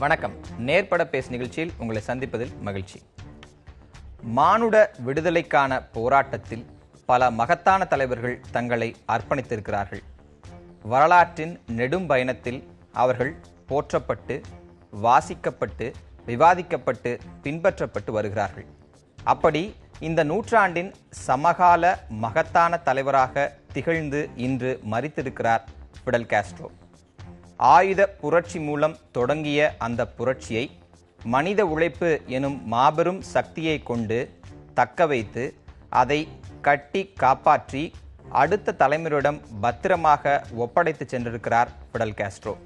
வணக்கம். நேர்பட பேசு நிகழ்ச்சியில் உங்களை சந்திப்பதில் மகிழ்ச்சி. மானுட விடுதலைக்கான போராட்டத்தில் பல மகத்தான தலைவர்கள் தங்களை அர்ப்பணித்திருக்கிறார்கள். வரலாற்றின் நெடும் பயணத்தில் அவர்கள் போற்றப்பட்டு, வாசிக்கப்பட்டு, விவாதிக்கப்பட்டு, பின்பற்றப்பட்டு வருகிறார்கள். அப்படி இந்த நூற்றாண்டின் சமகால மகத்தான தலைவராக திகழ்ந்து இன்று மரித்திருக்கிறார் ஃபிடல் காஸ்ட்ரோ. ஆயுத புரட்சி மூலம் தொடங்கிய அந்த புரட்சியை மனித உழைப்பு எனும் மாபெரும் சக்தியை கொண்டு தக்க வைத்து அதை கட்டி காப்பாற்றி அடுத்த தலைமுறையிடம் பத்திரமாக ஒப்படைத்து சென்றிருக்கிறார் ஃபிடல் காஸ்ட்ரோ.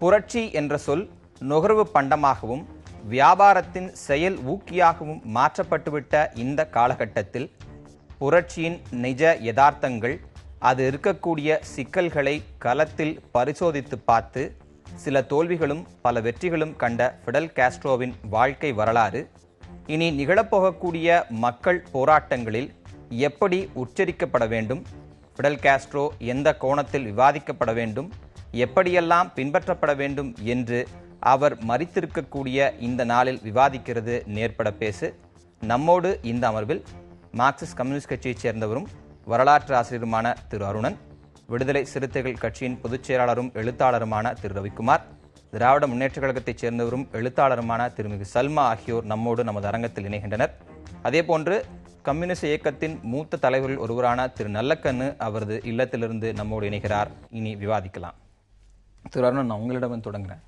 புரட்சி என்ற சொல் நுகர்வு பண்டமாகவும் வியாபாரத்தின் செயல் ஊக்கியாகவும் மாற்றப்பட்டுவிட்ட இந்த காலகட்டத்தில் புரட்சியின் நிஜ யதார்த்தங்கள், அது இருக்கக்கூடிய சிக்கல்களை களத்தில் பரிசோதித்து பார்த்து சில தோல்விகளும் பல வெற்றிகளும் கண்ட ஃபிடல் காஸ்ட்ரோவின் வாழ்க்கை வரலாறு இனி நிகழப்போகக்கூடிய மக்கள் போராட்டங்களில் எப்படி உச்சரிக்கப்பட வேண்டும், ஃபிடல் காஸ்ட்ரோ எந்த கோணத்தில் விவாதிக்கப்பட வேண்டும், எப்படியெல்லாம் பின்பற்றப்பட வேண்டும் என்று அவர் மரித்திருக்கக்கூடிய இந்த நாளில் விவாதிக்கிறது நேர்பட பேசு. நம்மோடு இந்த அமர்வில் மார்க்சிஸ்ட் கம்யூனிஸ்ட் கட்சியைச் சேர்ந்தவரும் வரலாற்று ஆசிரியருமான திரு அருணன், விடுதலை சிறுத்தைகள் கட்சியின் பொதுச் செயலாளரும் எழுத்தாளருமான திரு ரவிக்குமார், திராவிட முன்னேற்ற கழகத்தைச் சேர்ந்தவரும் எழுத்தாளருமான திருமிகு சல்மா ஆகியோர் நம்மோடு நமது அரங்கத்தில் இணைகின்றனர். அதேபோன்று கம்யூனிஸ்ட் இயக்கத்தின் மூத்த தலைவர்கள் ஒருவரான திரு நல்லக்கண்ணு அவரது இல்லத்திலிருந்து நம்மோடு இணைகிறார். இனி விவாதிக்கலாம். திரு அருணன், நான் உங்களிடம் தொடங்குகிறேன்.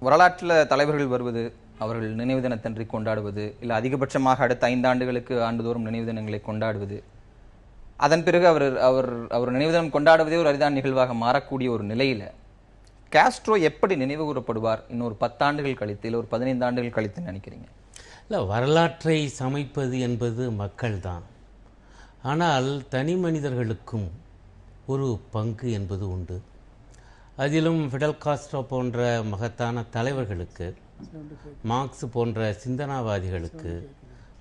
வரலாற்றில் தலைவர்கள் வருவது, அவர்கள் நினைவு தினத்தன்றி கொண்டாடுவது, இல்லை அதிகபட்சமாக அடுத்த 5 ஆண்டுகளுக்கு ஆண்டுதோறும் நினைவு தினங்களை கொண்டாடுவது, அதன் பிறகு அவர் நினைவு தினம் கொண்டாடுவதே ஒரு அரிதான நிகழ்வாக மாறக்கூடிய ஒரு நிலையில் காஸ்ட்ரோ எப்படி நினைவு கூறப்படுவார் இன்னொரு 10 ஆண்டுகள் கழித்து, இல்லை ஒரு 15 ஆண்டுகள் கழித்து நினைக்கிறீங்க? இல்லை, வரலாற்றை சமைப்பது என்பது மக்கள்தான். ஆனால் தனி மனிதர்களுக்கும் ஒரு பங்கு என்பது உண்டு. அதிலும் ஃபிடல் காஸ்ட்ரோ போன்ற மகத்தான தலைவர்களுக்கு, மார்க்ஸ் போன்ற சிந்தனாவாதிகளுக்கு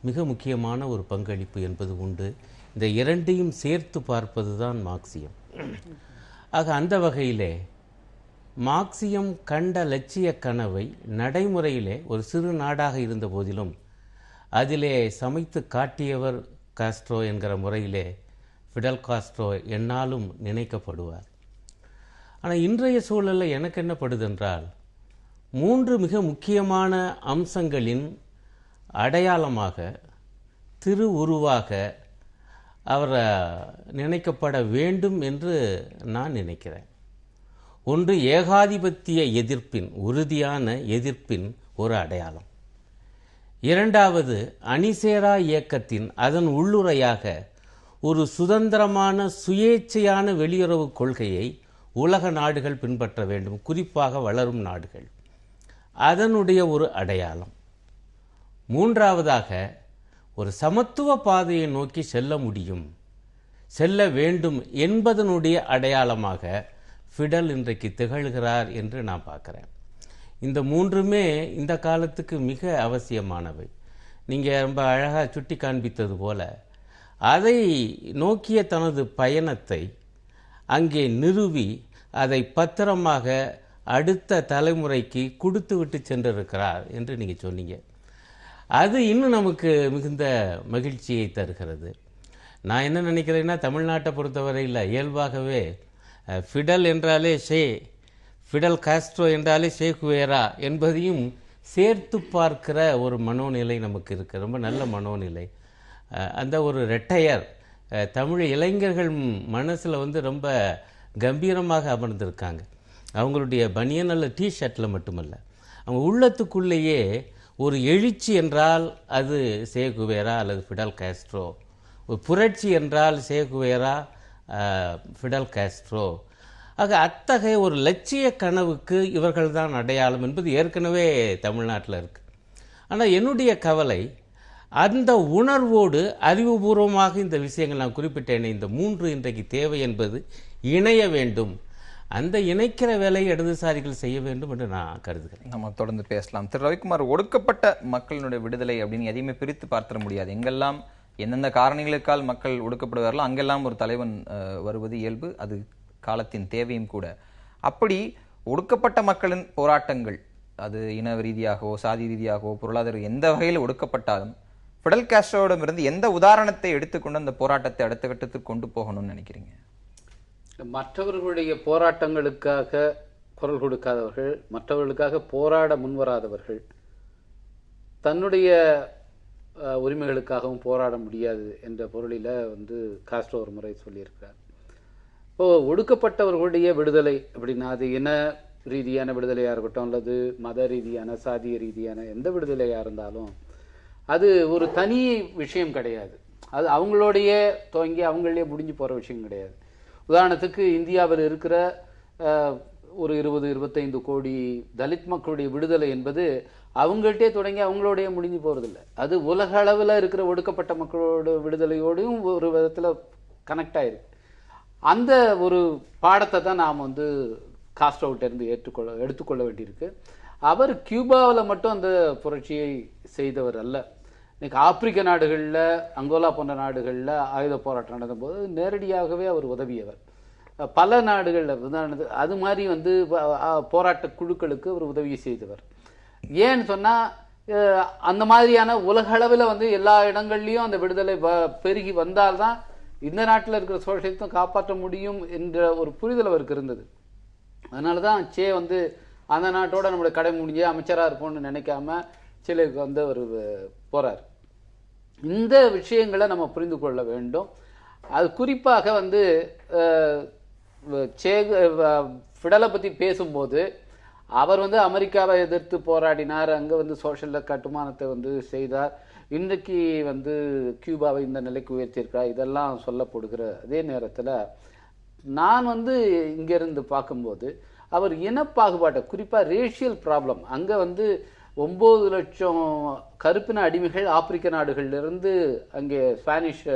மிக முக்கியமான ஒரு பங்களிப்பு என்பது உண்டு. இந்த இரண்டையும் சேர்த்து பார்ப்பது தான் மார்க்சியம். ஆக அந்த வகையிலே மார்க்சியம் கண்ட லட்சிய கனவை நடைமுறையிலே ஒரு சிறு நாடாக இருந்த போதிலும் அதிலே சமைத்து காட்டியவர் காஸ்ட்ரோ என்கிற முறையிலே ஃபிடல் காஸ்ட்ரோ என்னாலும் நினைக்கப்படுவார். ஆனால் இன்றைய சூழலில் எனக்கு என்ன படுதென்றால், 3 மிக முக்கியமான அம்சங்களின் அடையாளமாக, திரு உருவாக அவர் நினைக்கப்பட வேண்டும் என்று நான் நினைக்கிறேன். ஒன்று, ஏகாதிபத்திய எதிர்ப்பின், உறுதியான எதிர்ப்பின் ஒரு அடையாளம். இரண்டாவது, அணிசேரா இயக்கத்தின், அதன் உள்ளுரையாக ஒரு சுதந்திரமான சுயேட்சையான வெளியுறவு கொள்கையை உலக நாடுகள் பின்பற்ற வேண்டும், குறிப்பாக வளரும் நாடுகள், அதனுடைய ஒரு அடையாளம். மூன்றாவதாக, ஒரு சமத்துவ பாதையை நோக்கி செல்ல முடியும், செல்ல வேண்டும் என்பதனுடைய அடையாளமாக ஃபிடல் இன்றைக்கு திகழ்கிறார் என்று நான் பார்க்குறேன். இந்த 3மே இந்த காலத்துக்கு மிக அவசியமானவை. நீங்கள் ரொம்ப அழகாக சுட்டி காண்பித்தது போல அதை நோக்கிய தனது பயணத்தை அங்கே நிறுவி அதை பத்திரமாக அடுத்த தலைமுறைக்கு கொடுத்து விட்டு சென்றிருக்கிறார் என்று நீங்கள் சொன்னீங்க. அது இன்னும் நமக்கு மிகுந்த மகிழ்ச்சியை தருகிறது. நான் என்ன நினைக்கிறேன்னா, தமிழ்நாட்டை பொறுத்தவரையில் இயல்பாகவே ஃபிடல் என்றாலே ஃபிடல் காஸ்ட்ரோ என்றாலே குவேரா என்பதையும் சேர்த்து பார்க்கிற ஒரு மனோநிலை நமக்கு இருக்குது. ரொம்ப நல்ல மனோநிலை. அந்த ஒரு ரெட்டையர் தமிழ் இளைஞர்கள் மனசில் ரொம்ப கம்பீரமாக அமர்ந்திருக்காங்க. அவங்களுடைய பனியன் அல்ல டிஷர்ட்டில் மட்டுமல்ல, அவங்க உள்ளத்துக்குள்ளேயே ஒரு எழுச்சி என்றால் அது குவேரா அல்லது ஃபிடல் காஸ்ட்ரோ, ஒரு புரட்சி என்றால் குவேரா ஃபிடல் காஸ்ட்ரோ. ஆக அத்தகைய ஒரு லட்சிய கனவுக்கு இவர்கள் தான் அடையாளம் என்பது ஏற்கனவே தமிழ்நாட்டில் இருக்குது. ஆனால் என்னுடைய கவலை, அந்த உணர்வோடு அறிவுபூர்வமாக இந்த விஷயங்கள் நான் குறிப்பிட்டேன், இந்த 3 இன்றைக்கு தேவை என்பது இணைய வேண்டும். அந்த இணைக்கிற வேலையை இடதுசாரிகள் செய்ய வேண்டும் என்று நான் கருதுகிறேன். நம்ம தொடர்ந்து பேசலாம். திரு ரவிக்குமார், ஒடுக்கப்பட்ட மக்களினுடைய விடுதலை அப்படின்னு எதையுமே பிரித்து பார்த்திட முடியாது. எங்கெல்லாம் எந்தெந்த காரணிகளுக்கால் மக்கள் ஒடுக்கப்படுவார்களோ அங்கெல்லாம் ஒரு தலைவன் வருவது இயல்பு, அது காலத்தின் தேவையும் கூட. அப்படி ஒடுக்கப்பட்ட மக்களின் போராட்டங்கள், அது இன ரீதியாகவோ சாதி ரீதியாகவோ பொருளாதார எந்த வகையில் ஒடுக்கப்பட்டாலும் ஃபிடல் காஸ்ட்ரோவிடமிருந்து எந்த உதாரணத்தை எடுத்துக்கொண்டு அந்த போராட்டத்தை அடுத்த கட்டத்துக்கு கொண்டு போகணும்னு நினைக்கிறீங்க? மற்றவர்களுடைய போராட்டங்களுக்காக குரல் கொடுக்காதவர்கள், மற்றவர்களுக்காக போராட முன்வராதவர்கள் தன்னுடைய உரிமைகளுக்காகவும் போராட முடியாது என்ற பொருளில் காஸ்ட்ரோ ஒரு முறை சொல்லியிருக்கிறார். இப்போ ஒடுக்கப்பட்டவர்களுடைய விடுதலை அப்படின்னா அது இன ரீதியான விடுதலையாக இருக்கட்டும் அல்லது மத ரீதியான சாதிய ரீதியான எந்த விடுதலையாக இருந்தாலும் அது ஒரு தனி விஷயம் கிடையாது. அது அவங்களோடைய துவங்கி அவங்களே முடிஞ்சு போகிற விஷயம் கிடையாது. உதாரணத்துக்கு இந்தியாவில் இருக்கிற ஒரு 20-25 கோடி தலித் மக்களுடைய விடுதலை என்பது அவங்கள்ட்டே தொடங்கி அவங்களோடைய முடிஞ்சு போகிறதில்ல. அது உலக அளவில் இருக்கிற ஒடுக்கப்பட்ட மக்களோட விடுதலையோடையும் ஒரு விதத்தில் கனெக்ட் ஆயிருக்கு. அந்த ஒரு பாடத்தை தான் நாம் காஸ்ட்ரோவிட்டிருந்து எடுத்துக்கொள்ள வேண்டியிருக்கு. அவர் கியூபாவில் மட்டும் அந்த புரட்சியை செய்தவர் அல்ல. இன்னைக்கு ஆப்பிரிக்க நாடுகளில், அங்கோலா போன்ற நாடுகளில் ஆயுத போராட்டம் நடந்தபோது நேரடியாகவே அவர் உதவியவர். பல நாடுகளில் அது மாதிரி போராட்ட குழுக்களுக்கு அவர் உதவி செய்தவர். ஏன்னு சொன்னால் அந்த மாதிரியான உலக அளவில் எல்லா இடங்கள்லையும் அந்த விடுதலை பெருகி வந்தால்தான் இந்த நாட்டில் இருக்கிற சோஷலிசத்தை காப்பாற்ற முடியும் என்ற ஒரு புரிதல் அவருக்கு இருந்தது. அதனால தான் சே அந்த நாட்டோட நம்மளுடைய கடை முடிஞ்சு அமைச்சராக இருப்போம்னு நினைக்காம சிலைக்கு அவர் போறார். இந்த விஷயங்களை நம்ம புரிந்து கொள்ள வேண்டும். அது குறிப்பாக ஃபிடலை பற்றி பேசும்போது அவர் அமெரிக்காவை எதிர்த்து போராடினார், அங்கே சோஷியல் கட்டுமானத்தை செய்தார், இன்றைக்கு கியூபாவை இந்த நிலைக்கு உயர்த்தியிருக்கிறார், இதெல்லாம் சொல்லப்படுகிற அதே நேரத்தில் நான் இங்கேருந்து பார்க்கும்போது அவர் இனப்பாகுபாட்டை, குறிப்பாக ரேஷியல் ப்ராப்ளம், அங்கே 9 லட்சம் கருப்பின அடிமைகள் ஆப்பிரிக்க நாடுகளிலிருந்து அங்கே ஸ்பானிஷ்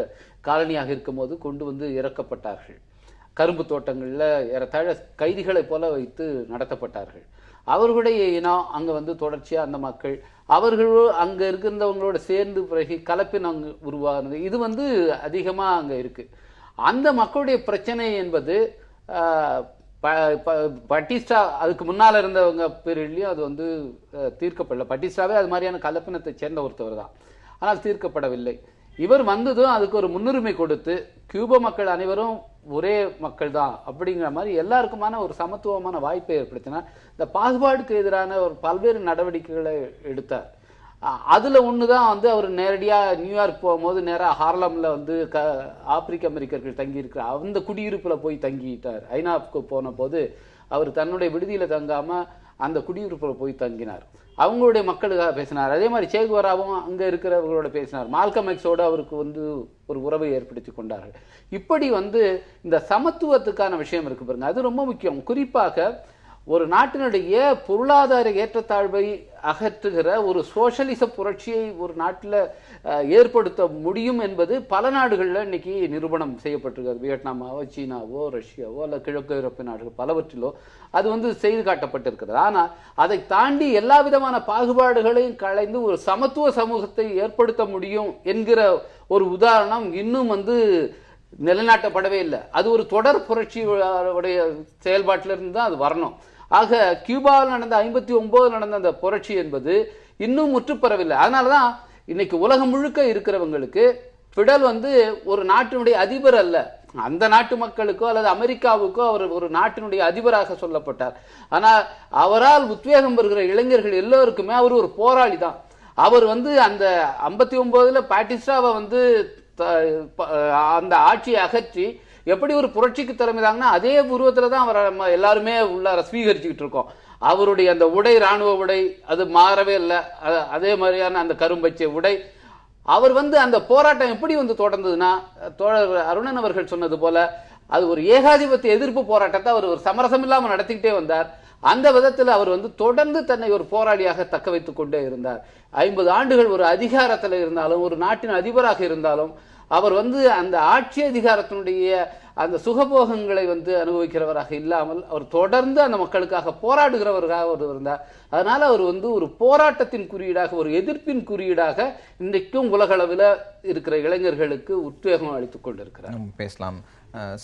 காலனியாக இருக்கும்போது கொண்டு இறக்கப்பட்டார்கள். கரும்பு தோட்டங்களில் ஏறத்தாழ கைதிகளைப் போல வைத்து நடத்தப்பட்டார்கள். அவர்களுடைய இனம் அங்கே தொடர்ச்சியாக அந்த மக்கள் அவர்களும் அங்கே இருக்கின்றவங்களோட சேர்ந்து பிறகு கலப்பினம் உருவானது. இது அதிகமாக அங்கே இருக்குது. அந்த மக்களுடைய பிரச்சனை என்பது பட்டிஸ்டா அதுக்கு முன்னால் இருந்தவங்க பீரியட்லையும் அது தீர்க்கப்படல. பட்டிஸ்டாவே அது மாதிரியான கலப்பினத்தை சேர்ந்த ஒருத்தவர் தான், ஆனால் தீர்க்கப்படவில்லை. இவர் வந்ததும் அதுக்கு ஒரு முன்னுரிமை கொடுத்து கியூபா மக்கள் அனைவரும் ஒரே மக்கள் தான் அப்படிங்கிற மாதிரி எல்லாருக்குமான ஒரு சமத்துவமான வாய்ப்பை ஏற்படுத்தினார். இந்த பாகுபாடுக்கு எதிரான ஒரு பல்வேறு நடவடிக்கைகளை எடுத்தார். அதில் ஒன்று தான் அவர் நேரடியாக நியூயார்க் போகும்போது நேராக ஹார்லமில் ஆப்பிரிக்க அமெரிக்கர்கள் தங்கியிருக்கிற அந்த குடியிருப்பில் போய் தங்கிட்டார். ஐநாவுக்கு போன போது அவர் தன்னுடைய விடுதியில் தங்காமல் அந்த குடியிருப்பில் போய் தங்கினார். அவங்களுடைய மக்களுக்காக பேசினார். அதே மாதிரி சேகுவராவும் அங்கே இருக்கிறவர்களோட பேசினார். மால்கம் எக்ஸோடு அவருக்கு ஒரு உறவை ஏற்படுத்தி கொண்டார்கள். இப்படி இந்த சமத்துவத்துக்கான விஷயம் இருக்கு பாருங்க, அது ரொம்ப முக்கியம். குறிப்பாக ஒரு நாட்டினுடைய பொருளாதார ஏற்றத்தாழ்வை அகற்றுகிற ஒரு சோஷலிச புரட்சியை ஒரு நாட்டில் ஏற்படுத்த முடியும் என்பது பல நாடுகளில் இன்னைக்கு நிரூபணம் செய்யப்பட்டிருக்கிறது. வியட்நாமாவோ சீனாவோ ரஷ்யாவோ அல்ல கிழக்கு ஐரோப்பிய நாடுகள் பலவற்றிலோ அது செய்து காட்டப்பட்டிருக்கிறது. ஆனால் அதை தாண்டி எல்லா விதமான பாகுபாடுகளையும் களைந்து ஒரு சமத்துவ சமூகத்தை ஏற்படுத்த முடியும் என்கிற ஒரு உதாரணம் இன்னும் நிலைநாட்டப்படவே இல்லை. அது ஒரு தொடர் புரட்சியுடைய செயல்பாட்டிலிருந்து தான் அது வரணும். ஆக கியூபாவில் நடந்த 59 நடந்த அந்த புரட்சி என்பது இன்னும் முற்றுப்பெறவில்லை. அதனாலதான் இன்னைக்கு உலகம் முழுக்க இருக்கிறவங்களுக்கு ஃபிடல் ஒரு நாட்டினுடைய அதிபர் அல்ல, அந்த நாட்டு மக்களுக்கோ அல்லது அமெரிக்காவுக்கோ அவர் ஒரு நாட்டினுடைய அதிபராக சொல்லப்பட்டார். ஆனால் அவரால் உத்வேகம் பெறுகிற இளைஞர்கள் எல்லோருக்குமே அவர் ஒரு போராளி தான். அவர் அந்த 59 பாட்டிஸ்டாவை அந்த ஆட்சியை அகற்றி எப்படி ஒரு புரட்சிக்கு தலைமைதாங்கன்னா அதே உருவத்துல தான் அவர் எல்லாருமே உள்ளார ஸ்வீகரிச்சுக்கிட்டு இருக்கோம். அவருடைய அந்த உடை, ராணுவ உடை, அது மாறவே இல்லை. அதே மாதிரியான அந்த கரும்பச்சை உடை. அவர் அந்த போராட்டம் எப்படி தொடர்ந்ததுன்னா, தோழர் அருணன் அவர்கள் சொன்னது போல அது ஒரு ஏகாதிபத்திய எதிர்ப்பு போராட்டத்தை அவர் ஒரு சமரசம் இல்லாமல் நடத்திக்கிட்டே வந்தார். அந்த விதத்தில் அவர் தொடர்ந்து தன்னை ஒரு போராளியாக தக்க வைத்துக் கொண்டே இருந்தார். 50 ஆண்டுகள் ஒரு அதிகாரத்தில் இருந்தாலும், ஒரு நாட்டின் அதிபராக இருந்தாலும் அவர் அந்த ஆட்சி அதிகாரத்தினுடைய அந்த சுகபோகங்களை அனுபவிக்கிறவராக இல்லாமல் அவர் தொடர்ந்து அந்த மக்களுக்காக போராடுகிறவராக அவர் இருந்தார். அதனால அவர் ஒரு போராட்டத்தின் குறியீடாக, ஒரு எதிர்ப்பின் குறியீடாக இன்றைக்கும் உலகளவில் இருக்கிற இளைஞர்களுக்கு உத்வேகம் அளித்துக் கொண்டிருக்கிறார். பேசலாம்.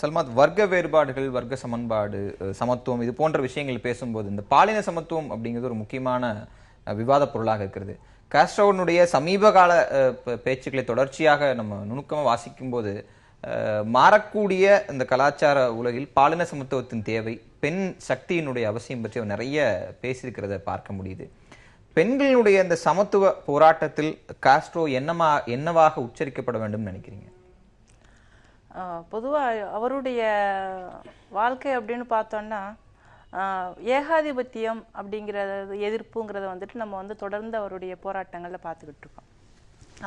சல்மாத், வர்க்க வேறுபாடுகள், வர்க்க சமன்பாடு, சமத்துவம், இது போன்ற விஷயங்கள் பேசும்போது இந்த பாலின சமத்துவம் அப்படிங்கிறது ஒரு முக்கியமான விவாத பொருளாக இருக்கிறது. காஸ்ட்ரோனுடைய சமீப கால பேச்சுக்களை தொடர்ச்சியாக நம்ம நுணுக்கமாக வாசிக்கும் போது மாறக்கூடிய இந்த கலாச்சார உலகில் பாலின சமத்துவத்தின் தேவை, பெண் சக்தியினுடைய அவசியம் பற்றி அவர் நிறைய பேசியிருக்கிறத பார்க்க முடியுது. பெண்களுடைய இந்த சமத்துவ போராட்டத்தில் காஸ்ட்ரோ என்னவாக உச்சரிக்கப்பட வேண்டும் நினைக்கிறீங்க? பொதுவாக அவருடைய வாழ்க்கை அப்படின்னு பார்த்தோம்னா ஏகாதிபத்தியம் அப்படிங்கிறது எதிர்ப்புங்கிறத நம்ம தொடர்ந்து அவருடைய போராட்டங்களில் பார்த்துக்கிட்டு இருக்கோம்.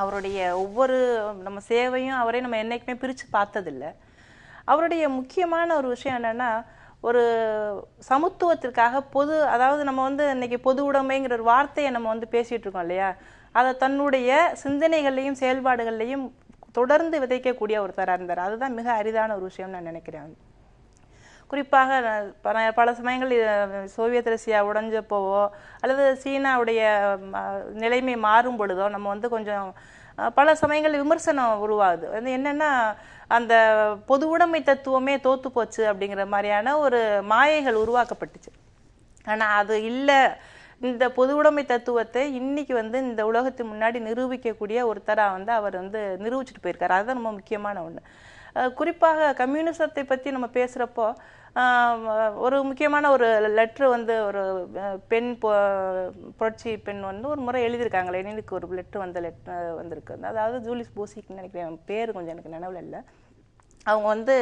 அவருடைய ஒவ்வொரு நம்ம சேவையும் அவரே நம்ம என்னைக்குமே பிரித்து பார்த்ததில்லை. அவருடைய முக்கியமான ஒரு விஷயம் என்னென்னா, ஒரு சமத்துவத்திற்காக அதாவது நம்ம இன்னைக்கு பொது உடைமைங்கிற ஒரு வார்த்தையை நம்ம பேசிகிட்டு இருக்கோம் இல்லையா, அதை தன்னுடைய சிந்தனைகள்லையும் செயல்பாடுகள்லையும் தொடர்ந்து விதைக்கக்கூடிய ஒருத்தராக இருந்தார். அதுதான் மிக அரிதான ஒரு விஷயம் நான் நினைக்கிறேன். குறிப்பாக பல சமயங்கள் சோவியத் ரஷ்யா உடைஞ்சப்போவோ அல்லது சீனாவுடைய நிலைமை மாறும் பொழுதோ நம்ம கொஞ்சம் பல சமயங்கள் விமர்சனம் உருவாகுது. என்னென்னா, அந்த பொது உடைமை தத்துவமே தோத்து போச்சு அப்படிங்கிற மாதிரியான ஒரு மாயைகள் உருவாக்கப்பட்டுச்சு. ஆனால் அது இல்லை. இந்த பொது உடைமை தத்துவத்தை இன்னைக்கு இந்த உலகத்துக்கு முன்னாடி நிரூபிக்கக்கூடிய ஒருத்தராக அவர் நிரூபிச்சுட்டு போயிருக்காரு. அதுதான் ரொம்ப முக்கியமான ஒன்று. குறிப்பாக கம்யூனிசத்தை பற்றி நம்ம பேசுகிறப்போ ஒரு முக்கியமான ஒரு லெட்ரு ஒரு பெண் புரட்சி பெண் ஒரு முறை எழுதியிருக்காங்க. லெனினுக்கு ஒரு லெட்ரு வந்திருக்கு. அதாவது ஜூலிஸ் போசிக்னு நினைக்கிறேன், பேர் கொஞ்சம் எனக்கு நினைவில் இல்லை. அவங்க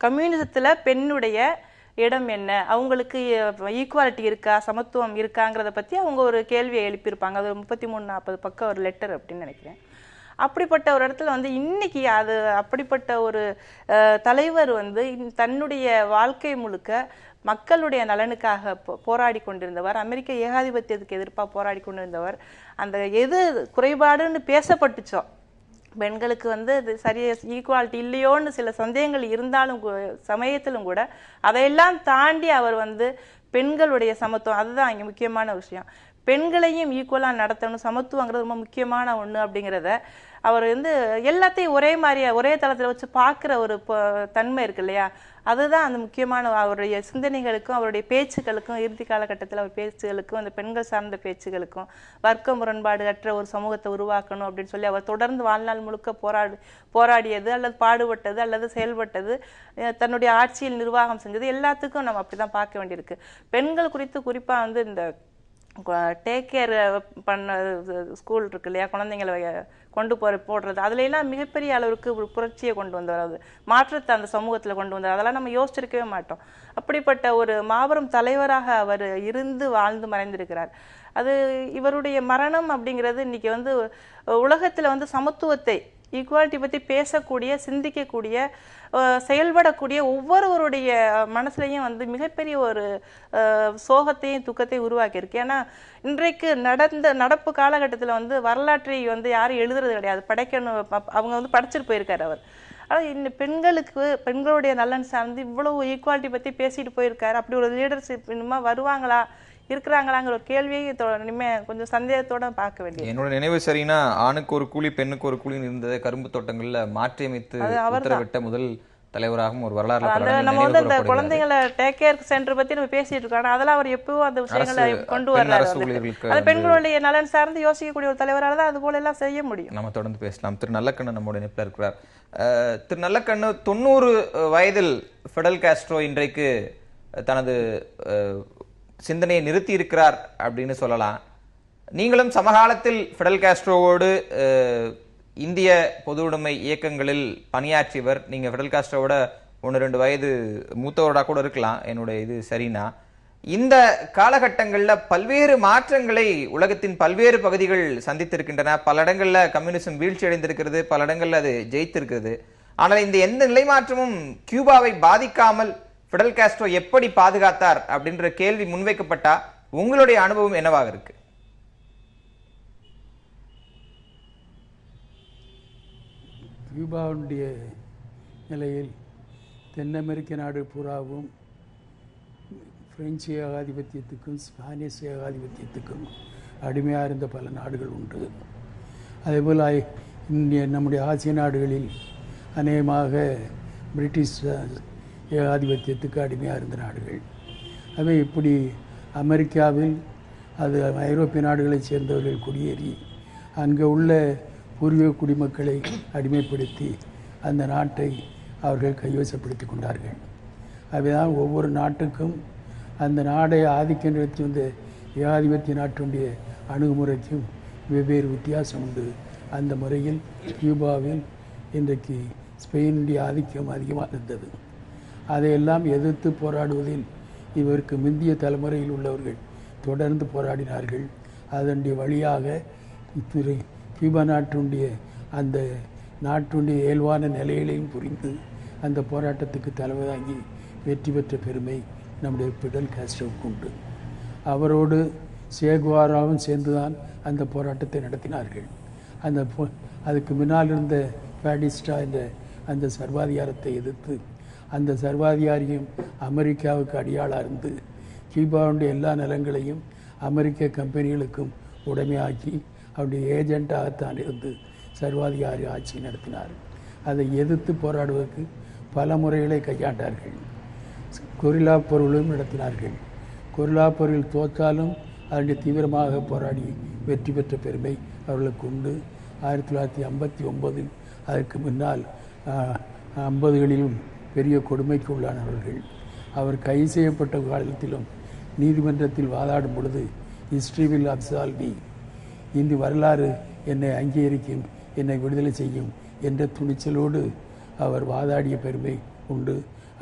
கம்யூனிசத்தில் பெண்ணுடைய இடம் என்ன, அவங்களுக்கு ஈக்குவாலிட்டி இருக்கா, சமத்துவம் இருக்காங்கிறத பற்றி அவங்க ஒரு கேள்வியை எழுப்பியிருப்பாங்க. அது 33-40 பக்கம் ஒரு லெட்டர் அப்படின்னு நினைக்கிறேன். அப்படிப்பட்ட ஒரு இடத்துல இன்னைக்கு அது அப்படிப்பட்ட ஒரு தலைவர் தன்னுடைய வாழ்க்கை முழுக்க மக்களுடைய நலனுக்காக போராடி கொண்டிருந்தவர், அமெரிக்க ஏகாதிபத்தியத்துக்கு எதிர்ப்பாக போராடி கொண்டிருந்தவர். அந்த எது குறைபாடுன்னு பேசப்பட்டுச்சோ, பெண்களுக்கு அது சரியா ஈக்குவாலிட்டி இல்லையோன்னு சில சந்தேகங்கள் இருந்தாலும் சமயத்திலும் கூட அதையெல்லாம் தாண்டி அவர் பெண்களுடைய சமத்துவம், அதுதான் இங்கே முக்கியமான விஷயம். பெண்களையும் ஈக்குவலாக நடத்தணும், சமத்துவங்கிறது ரொம்ப முக்கியமான ஒன்று அப்படிங்கிறத அவர் எல்லாத்தையும் ஒரே மாதிரியா ஒரே தளத்தில் வச்சு பார்க்குற ஒரு தன்மை இருக்கு இல்லையா, அதுதான் அந்த முக்கியமான அவருடைய சிந்தனைகளுக்கும் அவருடைய பேச்சுக்களுக்கும் இறுதி காலகட்டத்தில் அவர் பேச்சுகளுக்கும் அந்த பெண்கள் சார்ந்த பேச்சுகளுக்கும் வர்க்க முரண்பாடு அற்ற ஒரு சமூகத்தை உருவாக்கணும் அப்படின்னு சொல்லி அவர் தொடர்ந்து வாழ்நாள் முழுக்க போராடியது அல்லது பாடுபட்டது அல்லது செயல்பட்டது, தன்னுடைய ஆட்சியில் நிர்வாகம் செஞ்சது, எல்லாத்துக்கும் நம்ம அப்படிதான் பார்க்க வேண்டியிருக்கு. பெண்கள் குறித்து குறிப்பாக இந்த டேக் கேர் பண்ண ஸ்கூல் இருக்கு இல்லையா, குழந்தைங்களை கொண்டு போடுறது, அதுலாம் மிகப்பெரிய அளவுக்கு ஒரு புரட்சியை கொண்டு வந்தவர், அது மாற்றத்தை அந்த சமூகத்தில் கொண்டு வந்தார். அதெல்லாம் நம்ம யோசிச்சிருக்கவே மாட்டோம். அப்படிப்பட்ட ஒரு மாபெரும் தலைவராக அவர் இருந்து வாழ்ந்து மறைந்திருக்கிறார். அது இவருடைய மரணம் அப்படிங்கிறது இன்னைக்கு உலகத்தில் சமத்துவத்தை ஈக்குவாலிட்டி பற்றி பேசக்கூடிய, சிந்திக்கக்கூடிய, செயல்படக்கூடிய ஒவ்வொருவருடைய மனசுலையும் மிகப்பெரிய ஒரு சோகத்தையும் துக்கத்தையும் உருவாக்கியிருக்கு. ஏன்னா இன்றைக்கு நடப்பு காலகட்டத்தில் வரலாற்றை யாரும் எழுதுறது கிடையாது, படைக்கணும். அவங்க படிச்சுட்டு போயிருக்காரு அவர். ஆனால் இந்த பெண்களுடைய நலன் சார்ந்து இவ்வளவு ஈக்குவாலிட்டி பற்றி பேசிட்டு போயிருக்காரு. அப்படி ஒரு லீடர்ஷிப் இன்னுமா வருவாங்களா, இருக்கிறாங்களாங்கிற ஒரு கேள்வியை இனிமே கொஞ்சம் சந்தேகத்தோட பார்க்க வேண்டியது. என்னோட நினைவு சரினா, ஆணுக்கு ஒரு கூலி பெண்ணுக்கு ஒரு கூலி இருந்தது கரும்பு தோட்டங்கள்ல மாற்றி அமைத்து உத்தரவிட்ட முதல் தலைவராகவும் ஒரு வரலாறு. நம்ம இந்த குழந்தைங்களை டேக் கேர் சென்டர் பத்தி நம்ம பேசிட்டு இருக்கோம், அதெல்லாம் அவர் எப்பவும் அந்த விஷயங்களை கொண்டு வர்றாரு. அது பெண்களுடைய நலன் சார்ந்து யோசிக்கக்கூடிய ஒரு தலைவரால தான் அது போல எல்லாம் செய்ய முடியும். நம்ம தொடர்ந்து பேசலாம். திரு நல்லக்கண்ணு நம்முடைய இணைப்பில் இருக்கிறார். திரு நல்லக்கண்ணு, 90 வயதில் ஃபிடல் காஸ்ட்ரோ இன்றைக்கு தனது சிந்தனையை நிறுத்தி இருக்கிறார் அப்படின்னு சொல்லலாம். நீங்களும் சமகாலத்தில் ஃபிடல் காஸ்ட்ரோவோடு இந்திய பொது உடைமை இயக்கங்களில் பணியாற்றியவர். நீங்க ஃபிடல் காஸ்ட்ரோவோட 1-2 வயது மூத்தவரோட கூட இருக்கலாம், என்னுடைய இது சரினா. இந்த காலகட்டங்களில் பல்வேறு மாற்றங்களை உலகத்தின் பல்வேறு பகுதிகள் சந்தித்திருக்கின்றன. பல இடங்கள்ல கம்யூனிசம் வீழ்ச்சி அடைந்திருக்கிறது, பல இடங்கள்ல அது ஜெயித்திருக்கிறது. ஆனால் இந்த எந்த நிலை மாற்றமும் கியூபாவை பாதிக்காமல் ஃபிடல் காஸ்ட்ரோ எப்படி பாதுகாத்தார் அப்படின்ற கேள்வி முன்வைக்கப்பட்டா உங்களுடைய அனுபவம் என்னவாக இருக்கு? கியூபாவுடைய நிலையில் தென் அமெரிக்க நாடு பூராவும் பிரெஞ்சு ஏகாதிபத்தியத்துக்கும் ஸ்பானிஷ் ஏகாதிபத்தியத்துக்கும் அடிமையாக இருந்த பல நாடுகள் உண்டு. அதேபோல் நம்முடைய ஆசிய நாடுகளில் அநேகமாக பிரிட்டிஷ் ஏகாதிபத்தியத்துக்கு அடிமையாக இருந்த நாடுகள். அவை இப்படி அமெரிக்காவில் அது ஐரோப்பிய நாடுகளைச் சேர்ந்தவர்கள் குடியேறி அங்கே உள்ள பூர்வீக குடிமக்களை அடிமைப்படுத்தி அந்த நாட்டை அவர்கள் கைவசப்படுத்தி கொண்டார்கள். அவைதான் ஒவ்வொரு நாட்டுக்கும் அந்த நாடை ஆதிக்கம் நடத்தி வந்த ஏகாதிபத்திய நாட்டுடைய அணுகுமுறைக்கும் வெவ்வேறு வித்தியாசம் உண்டு. அந்த முறையில் கியூபாவில் இன்றைக்கு ஸ்பெயினுடைய ஆதிக்கம் அதிகமாக இருந்தது. அதையெல்லாம் எதிர்த்து போராடுவதில் இவருக்கு முந்தைய தலைமுறையில் உள்ளவர்கள் தொடர்ந்து போராடினார்கள். அதனுடைய வழியாக கியூபா நாட்டுடைய அந்த நாட்டுடைய இயல்பான நிலைகளையும் புரிந்து அந்த போராட்டத்துக்கு தலைமை தாங்கி வெற்றி பெற்ற பெருமை நம்முடைய பிடல் காஸ்ட்ரோவுக்கு உண்டு. அவரோடு சேகுவாராவும் சேர்ந்துதான் அந்த போராட்டத்தை நடத்தினார்கள். அதுக்கு முன்னால் இருந்த பேடிஸ்டா என்ற அந்த சர்வாதிகாரத்தை எதிர்த்து அந்த சர்வாதிகாரியும் அமெரிக்காவுக்கு அடியாளாக இருந்து கியூபாவுடைய எல்லா நிலங்களையும் அமெரிக்க கம்பெனிகளுக்கும் உடைமையாக்கி அவருடைய ஏஜெண்டாகத்தான் இருந்து சர்வாதிகாரி ஆட்சி நடத்தினார். அதை எதிர்த்து போராடுவதற்கு பல முறைகளை கையாண்டார்கள். கொரில்லா போர்களும் நடத்தினார்கள். கொரில்லா போரில் தோற்றாலும் அதனுடைய தீவிரமாக போராடி வெற்றி பெற்ற பெருமை அவர்களுக்கு உண்டு. 1959 அதற்கு முன்னால் 50களிலும் பெரிய கொடுமைக்கு உள்ளானவர்கள். அவர் கைது செய்யப்பட்ட காலத்திலும் நீதிமன்றத்தில் வாதாடும் பொழுது ஹிஸ்டரி வில் அப்சால்வ் மீ, இந்த வரலாறு என்னை அங்கீகரிக்கும், என்னை விடுதலை செய்யும் என்ற துணிச்சலோடு அவர் வாதாடிய பெருமை உண்டு.